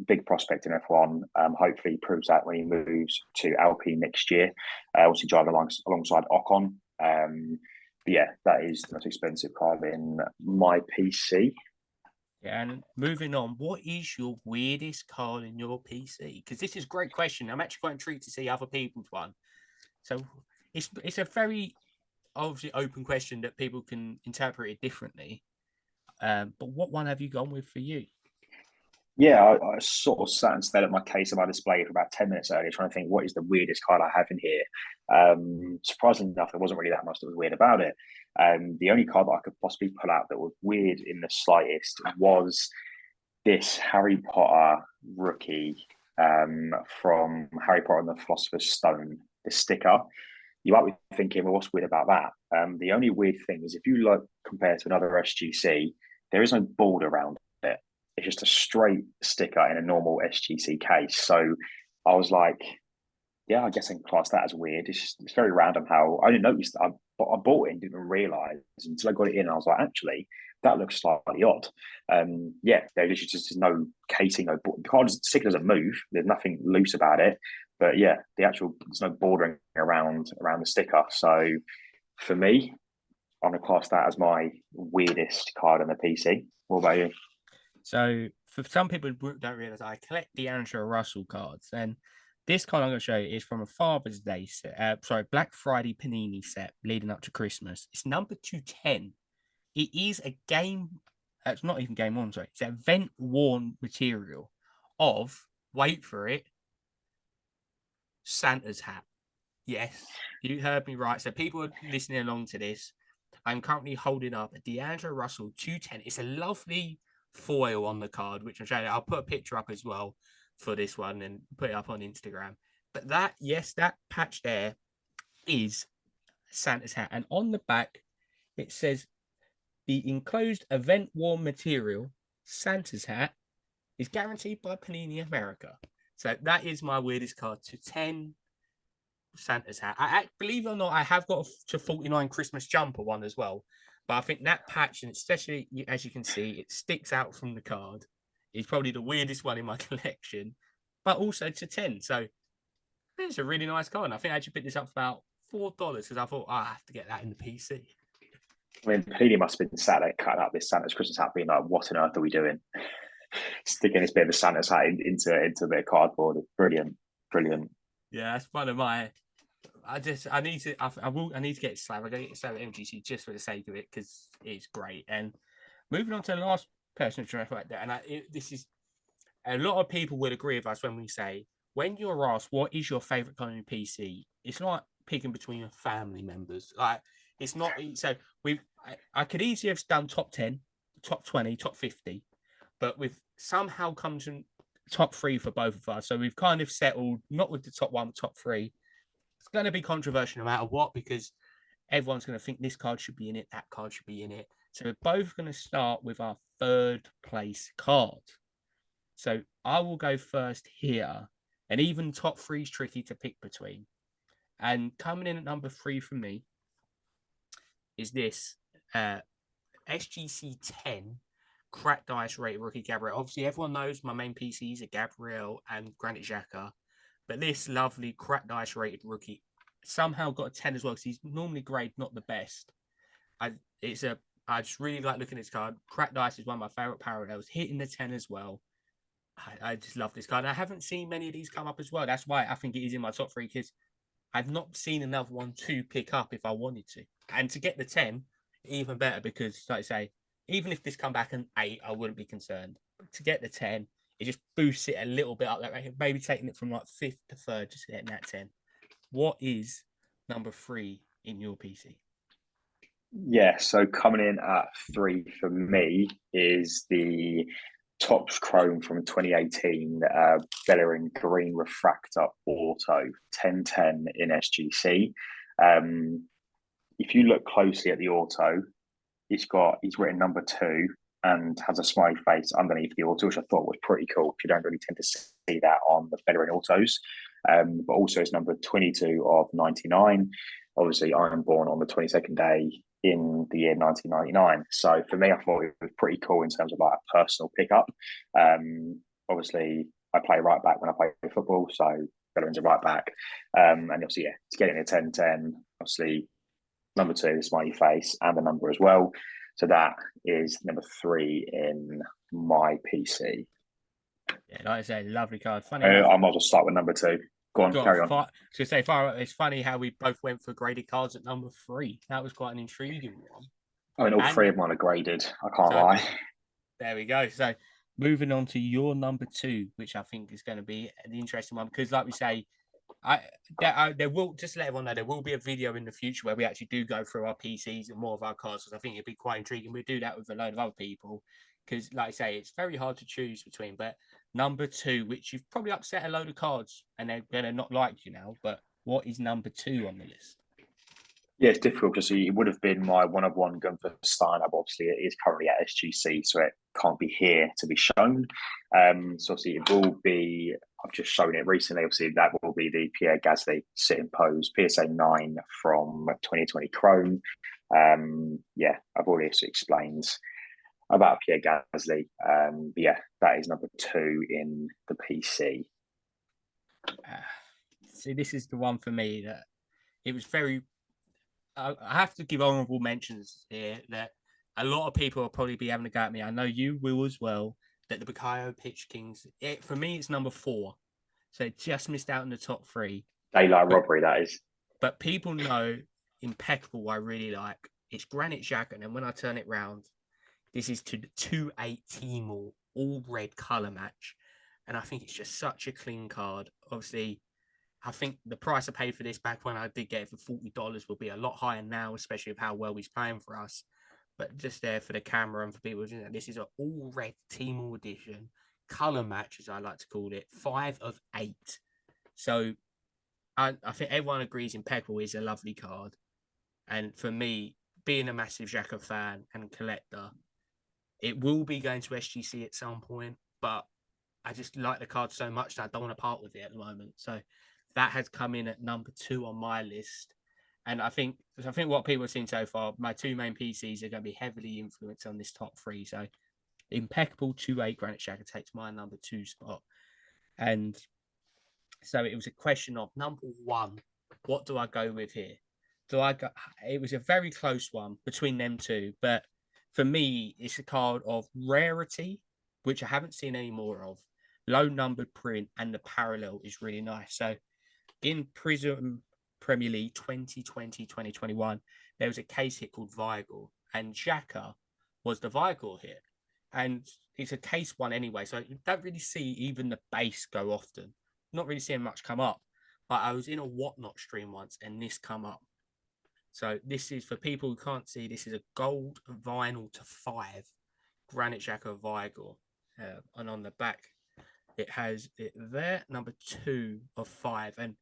big prospect in F1. Hopefully, he proves that when he moves to Alpine next year. Also, driving alongside Ocon. But yeah, that is the most expensive card in my PC. Yeah, and moving on, what is your weirdest card in your PC? Because this is a great question. I'm actually quite intrigued to see other people's one. So it's a very obviously open question that people can interpret it differently. But what one have you gone with for you? Yeah, I sort of sat and stared at my case of my display for about 10 minutes earlier, trying to think what is the weirdest card I have in here. Surprisingly enough, there wasn't really that much that was weird about it. The only card that I could possibly pull out that was weird in the slightest was this Harry Potter rookie from Harry Potter and the Philosopher's Stone, the sticker. You might be thinking, well, what's weird about that? The only weird thing is if you look compared to another SGC, there is no board around it. It's just a straight sticker in a normal SGC case. So I was like, yeah, I guess I can class that as weird. It's very random how I didn't notice that I bought it and didn't realize until I got it in. I was like, actually, that looks slightly odd. Yeah, there's just no casing, the card sticker doesn't move. There's nothing loose about it. But yeah, there's no bordering around the sticker. So for me, I'm gonna class that as my weirdest card on the PC. What about you? So for some people who don't realize, I collect D'Angelo Russell cards, and this card I'm going to show you is from a Father's Day set, Black Friday Panini set leading up to Christmas. It's number 210. It is a game. It's not even game one. Sorry, it's an event worn material of, wait for it, Santa's hat. Yes, you heard me right. So people are listening along to this. I'm currently holding up a D'Angelo Russell 210. It's a lovely foil on the card, which I'm showing you. I'll put a picture up as well for this one and put it up on Instagram. But that, yes, that patch there is Santa's hat. And on the back, it says the enclosed event worn material, Santa's hat, is guaranteed by Panini America. So that is my weirdest card to 10 Santa's hat. I believe it or not, I have got to 49 Christmas jumper one as well. But I think that patch, and especially as you can see, it sticks out from the card. It's probably the weirdest one in my collection, but also to 10. So it's a really nice card. And I think I actually picked this up for about $4 because I thought, I have to get that in the PC. I mean, Panini must have been sat there cutting up this Santa's Christmas hat, being like, "What on earth are we doing? Sticking this bit of a Santa's hat into a bit of cardboard. Brilliant, brilliant." Yeah, that's one of my. I need to. I need to get Slab. I gotta get Slab at MGC just for the sake of it because it's great. And moving on to the last person to right there, and this is a lot of people would agree with us when we say when you're asked what is your favorite kind of PC, it's not picking between your family members. Like it's not. So I could easily have done top 10, top 20, top 50, but we've somehow come to top three for both of us. So we've kind of settled not with the top one, top three. It's going to be controversial no matter what because everyone's going to think this card should be in it, that card should be in it. So we're both going to start with our third place card. So I will go first here. And even top three is tricky to pick between. And coming in at number 3 for me is this SGC 10 cracked ice rated rookie Gabriel. Obviously, everyone knows my main PCs are Gabriel and Granit Xhaka. But this lovely cracked ice rated rookie somehow got a 10 as well because he's normally grade not the best. I just really like looking at this card. Cracked ice is one of my favorite parallels. Hitting the 10 as well. I just love this card. I haven't seen many of these come up as well. That's why I think it is in my top 3 because I've not seen another one to pick up if I wanted to. And to get the 10, even better because, like I say, even if this come back an 8, I wouldn't be concerned. But to get the 10, it just boosts it a little bit up that way. Maybe taking it from like 5th to 3rd, just getting that 10. What is number 3 in your PC? Yeah, so coming in at 3 for me is the Topps Chrome from 2018 Bellerin Green Refractor Auto 1010 in SGC. If you look closely at the auto, he's written number 2 and has a smiley face underneath the auto, which I thought was pretty cool. You don't really tend to see that on the Bellerin autos. But also it's number 22 of 99. Obviously, I'm born on the 22nd day in the year 1999. So for me, I thought it was pretty cool in terms of like a personal pickup. Obviously, I play right back when I play football, so Bellerin's a right back. And obviously, yeah, to get in a 10-10, obviously, number 2, the smiley face, and the number as well. So that is number 3 in my PC. Yeah, like I say, lovely card. Funny I enough, might as well start with number 2. Go on, carry on. It's funny how we both went for graded cards at number 3. That was quite an intriguing one. I mean, all 3 of mine are graded. I can't lie. There we go. So moving on to your number 2, which I think is going to be an interesting one because, like we say, there will just let everyone know there will be a video in the future where we actually do go through our PCs and more of our cards because I think it'd be quite intriguing. We'll do that with a load of other people because, like I say, it's very hard to choose between. But number 2, which you've probably upset a load of cards and they're going to not like you now, but what is number 2 on the list? Yeah, it's difficult because it would have been my one-of-one gun for Steiner, but obviously it is currently at SGC, so it can't be here to be shown. So obviously it will be I've just shown it recently. Obviously, that will be the Pierre Gasly sitting pose PSA 9 from 2020 Chrome. Yeah, I've already explained about Pierre Gasly. But yeah, that is number 2 in the PC. See, this is the one for me that it was very. I have to give honourable mentions here that a lot of people will probably be having a go at me. I know you will as well. That the Bukayo Pitch Kings, for me, it's number 4. So it just missed out in the top 3. Daylight robbery, that is. But people know Impeccable I really like. It's Granite Jack, and then when I turn it round, this is to the 2-8 Timor all red colour match. And I think it's just such a clean card. Obviously, I think the price I paid for this back when I did get it for $40 will be a lot higher now, especially with how well he's playing for us. But just there for the camera and for people, this is an all red Timor edition colour match, as I like to call it, 5 of 8. So I think everyone agrees Impeccable is a lovely card. And for me, being a massive Xhaka fan and collector, it will be going to SGC at some point, but I just like the card so much that I don't want to part with it at the moment. So that has come in at number 2 on my list. And I think what people have seen so far, my 2 main PCs are going to be heavily influenced on this top 3. So Impeccable 2-8 Granite Xhaka takes my number 2 spot. And so it was a question of number 1, what do I go with here? It was a very close one between them 2, but for me, it's a card of rarity, which I haven't seen any more of. Low numbered print, and the parallel is really nice. So in Prizm Premier League 2020-2021, there was a case hit called Vigal, and Xhaka was the Vigal hit. And it's a case one anyway, so you don't really see even the base go often. Not really seeing much come up. But I was in a Whatnot stream once, and this come up. So this is, for people who can't see, this is a gold vinyl to 5 Granite Xhaka Vigal. And on the back, it has it there, number 2 of 5. And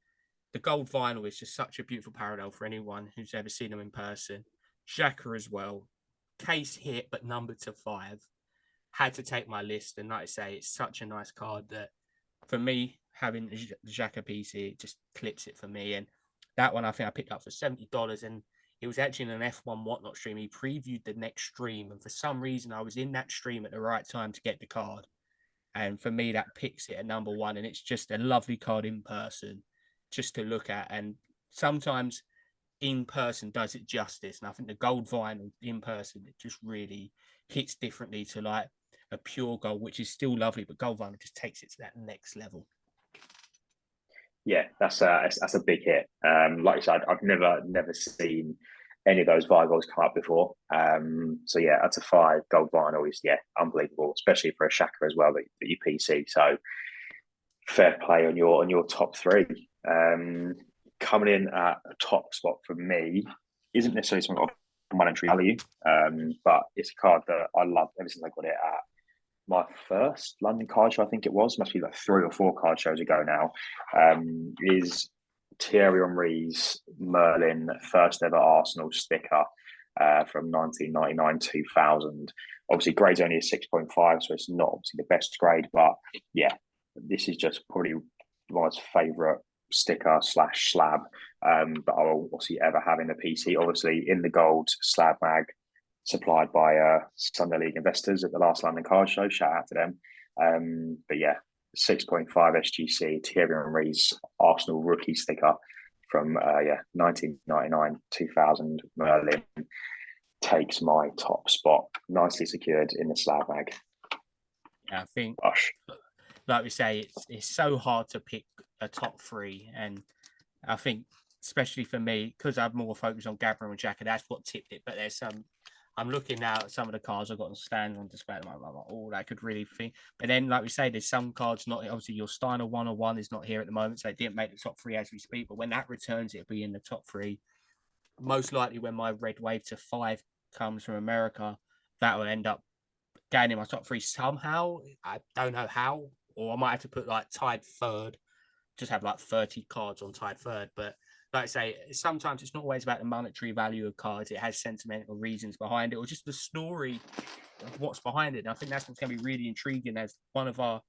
the gold vinyl is just such a beautiful parallel for anyone who's ever seen them in person. Xhaka as well. Case hit, but numbered to 5. Had to take my list. And like I say, it's such a nice card that for me, having the Xhaka PC, it just clips it for me. And that one I think I picked up for $70. And it was actually in an F1 Whatnot stream. He previewed the next stream. And for some reason, I was in that stream at the right time to get the card. And for me, that picks it at number 1. And it's just a lovely card in person just to look at. And sometimes in person does it justice. And I think the gold vinyl in person, it just really hits differently to like a pure gold, which is still lovely, but gold vinyl just takes it to that next level. Yeah, that's a big hit. Like I said, I've never seen any of those Vigals come up before. So yeah, that's a 5 gold vinyl is unbelievable, especially for a Xhaka as well that you PC. So fair play on your top 3. Coming in at a top spot for me isn't necessarily something of monetary value, but it's a card that I love ever since I got it at my first London card show. I think it must be like 3 or 4 card shows ago now. Is Thierry Henry's Merlin first ever Arsenal sticker from 1999-2000. Obviously, grade's only a 6.5, so it's not obviously the best grade, but yeah, this is just probably my favourite sticker / slab that I will obviously ever have in the PC. Obviously, in the gold slab mag, supplied by Sunday League investors at the last London card show. Shout out to them. But yeah, 6.5 SGC Thierry Henry's Arsenal rookie sticker from 1999-2000 Merlin takes my top spot, nicely secured in the slab mag. Yeah, I think, Gosh. like we say, it's so hard to pick a top 3, and I think especially for me, because I'm more focused on Gabriel and Xhaka, that's what tipped it. But there's some. I'm looking now at some of the cards I've got on stand on display at the moment. I'm like, oh, that could really think. But then, like we say, there's some cards not. Obviously, your Steiner 101 is not here at the moment, so it didn't make the top 3 as we speak. But when that returns, it'll be in the top 3. Most likely, when my Red Wave to 5 comes from America, that will end up gaining my top 3 somehow. I don't know how, or I might have to put like tied 3rd, just have like 30 cards on tied 3rd. But like I say, sometimes it's not always about the monetary value of cards. It has sentimental reasons behind it, or just the story of what's behind it. And I think that's what's going to be really intriguing as one of our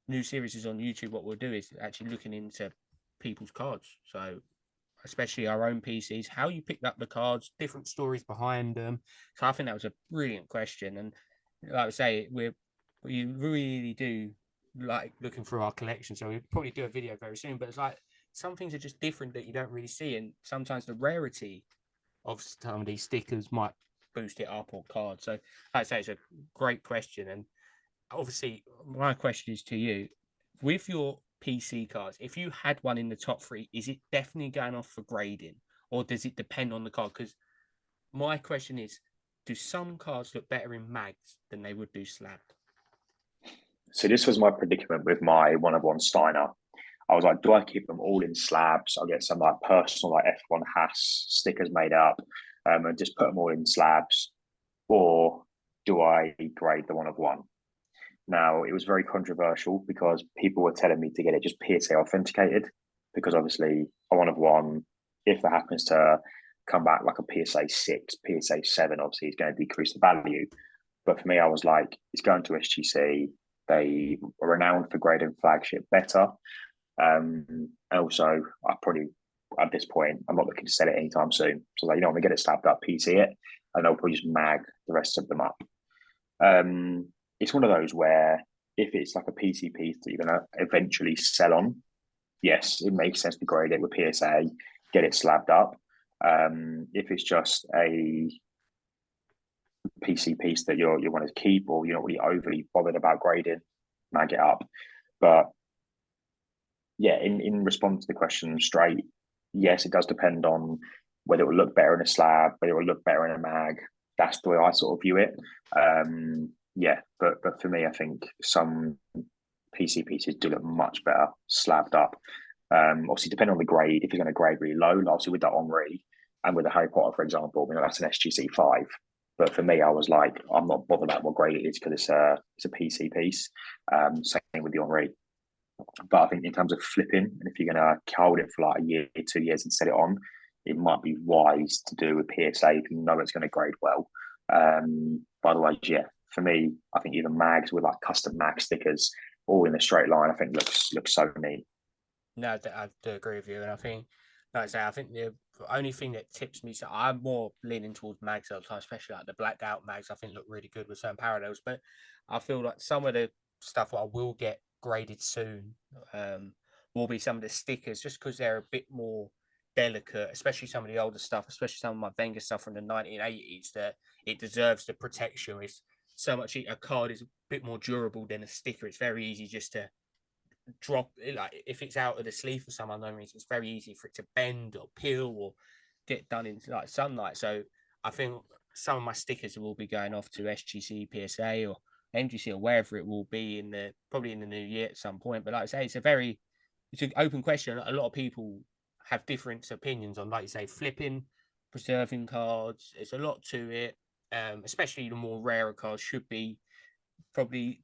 new series on YouTube, what we'll do is actually looking into people's cards. So especially our own PCs, how you picked up the cards, different stories behind them. So I think that was a brilliant question. And like I say, we really do like looking through our collection. So we'll probably do a video very soon. But it's like some things are just different that you don't really see. And sometimes the rarity of some of these stickers might boost it up or cards. So like I say, it's a great question. And obviously, my question is to you: with your PC cards, if you had one in the top three, is it definitely going off for grading, or does it depend on the card? Because my question is, do some cards look better in mags than they would do slabbed? So this was my predicament with my one of one Steiner. I was like, do I keep them all in slabs? I'll get some like personal like F1 Haas stickers made up, and just put them all in slabs, or do I grade the one of one? Now, it was very controversial because people were telling me to get it just PSA authenticated because obviously a one of one, if that happens to come back like a PSA 6, PSA 7, obviously it's going to decrease the value. But for me, I was like, it's going to SGC. They are renowned for grading flagship better. And also, I probably, at this point, I'm not looking to sell it anytime soon. So, like, I'm going to get it slapped up, PC it, and they'll probably just mag the rest of them up. It's one of those where if it's like a PC piece that you're going to eventually sell on, yes, it makes sense to grade it with PSA, get it slabbed up. If it's just a PC piece that you want to keep or you're not really overly bothered about grading, mag it up. But yeah, in response to the question straight, yes, it does depend on whether it will look better in a slab, whether it will look better in a mag. That's the way I sort of view it. Yeah, but for me, I think some PC pieces do look much better slabbed up. Obviously, depending on the grade, if you're going to grade really low, obviously with that Henri and with the Harry Potter, for example, that's an SGC 5. But for me, I was like, I'm not bothered about what grade it is because it's a PC piece. Same with the Henri. But I think in terms of flipping, and if you're going to hold it for like a year, 2 years and set it on, it might be wise to do with PSA if you know it's going to grade well. By the way, yeah, for me, I think even mags with like custom mag stickers all in a straight line, I think looks so neat. No, I do agree with you. And I think, like I say, I think the only thing that tips me, so I'm more leaning towards mags all the time, especially like the blacked out mags, I think look really good with certain parallels. But I feel like some of the stuff that I will get graded soon will be some of the stickers just because they're a bit more delicate, especially some of the older stuff, especially some of my Wenger stuff from the 1980s, that it deserves the protection. It's so much a card is a bit more durable than a sticker. It's very easy just to drop, like if it's out of the sleeve for some unknown reason, it's very easy for it to bend or peel or get done into like sunlight. So I think some of my stickers will be going off to SGC, PSA, or MGC, or wherever it will be in the probably in the new year at some point. But like I say, it's an open question. A lot of people have different opinions on, like you say, flipping, preserving cards. There's a lot to it. Especially the more rarer cards should be probably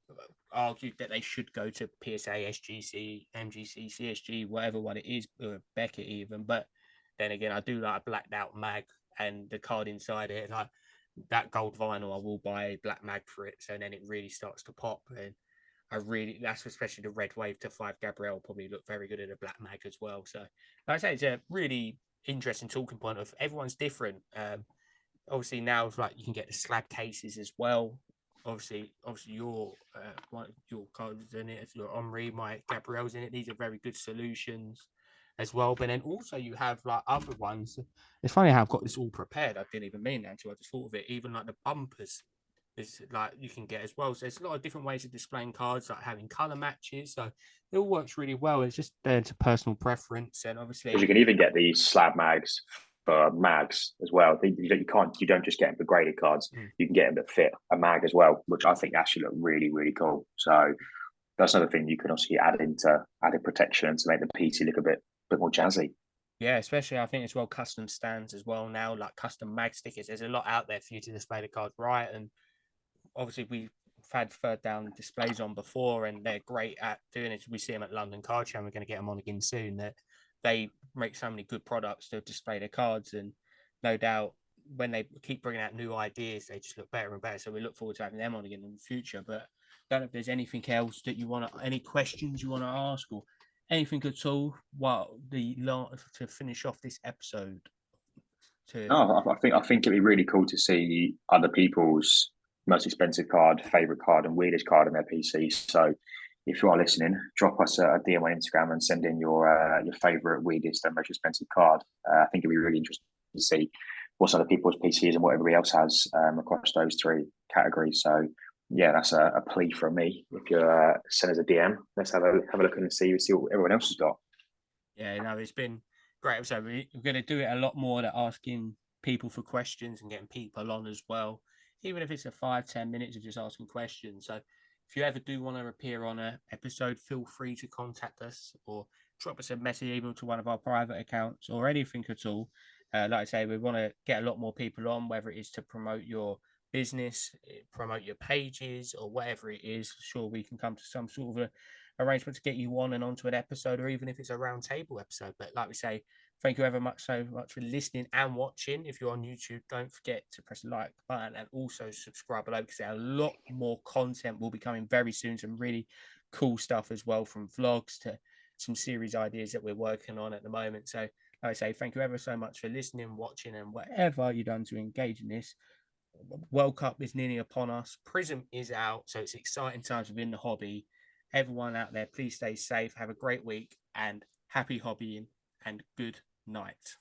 argued that they should go to PSA, SGC, MGC, CSG, whatever one it is, or Beckett even. But then again, I do like a blacked out mag and the card inside it. Like that gold vinyl, I will buy a black mag for it. So then it really starts to pop. And that's especially the red wave to 5 Gabrielle probably look very good in a black mag as well. So like I say, it's a really interesting talking point of everyone's different. Obviously now it's like you can get the slab cases as well. Obviously your your cards in it, your Henri, my Gabrielle's in it. These are very good solutions as well. But then also you have like other ones. It's funny how I've got this all prepared. I didn't even mean that until I just thought of it. Even like the bumpers is like you can get as well. So there's a lot of different ways of displaying cards, like having color matches. So it all works really well. It's just down to personal preference, and Because obviously you can even get these slab mags for mags as well. You don't just get them for graded cards. You can get them that fit a mag as well, which I think actually look really cool. So that's another thing you can obviously add into added protection to make the PC look a bit more jazzy. yeah, especially I think as well custom stands as well now, like custom mag stickers. There's a lot out there for you to display the cards right, and obviously we've had third down displays on before, and they're great at doing it. We see them at London Card Show, and we're going to get them on again soon. That they make so many good products to display their cards, and no doubt when they keep bringing out new ideas, they just look better and better. So we look forward to having them on again in the future. But don't know if there's anything else that you want to, any questions you want to ask or anything at all. While to finish off this episode. No, I think it'd be really cool to see other people's most expensive card, favorite card, and weirdest card on their PC. So, if you are listening, drop us a DM on Instagram and send in your favorite, weirdest, and most expensive card. I think it'd be really interesting to see what's other people's PCs and what everybody else has across those three categories. So, yeah, that's a plea from me. If you send us a DM, let's have a look and see what everyone else has got. Yeah, no, it's been great episode. We're going to do it a lot more at asking people for questions and getting people on as well, even if it's a 5-10 minutes of just asking questions. So if you ever do want to appear on an episode, feel free to contact us or drop us a message even to one of our private accounts or anything at all. Like I say, we want to get a lot more people on, whether it is to promote your business, promote your pages, or whatever it is. Sure, we can come to some sort of a arrangement to get you on and onto an episode, or even if it's a round table episode. But like we say, thank you ever so much for listening and watching. If you're on YouTube, don't forget to press the like button and also subscribe below, because a lot more content will be coming very soon. Some really cool stuff as well, from vlogs to some series ideas that we're working on at the moment. So like I say, thank you ever so much for listening, watching, and whatever you've done to engage in this. World Cup is nearly upon us. Prizm is out, so it's exciting times within the hobby. Everyone out there, please stay safe. Have a great week and happy hobbying and good night.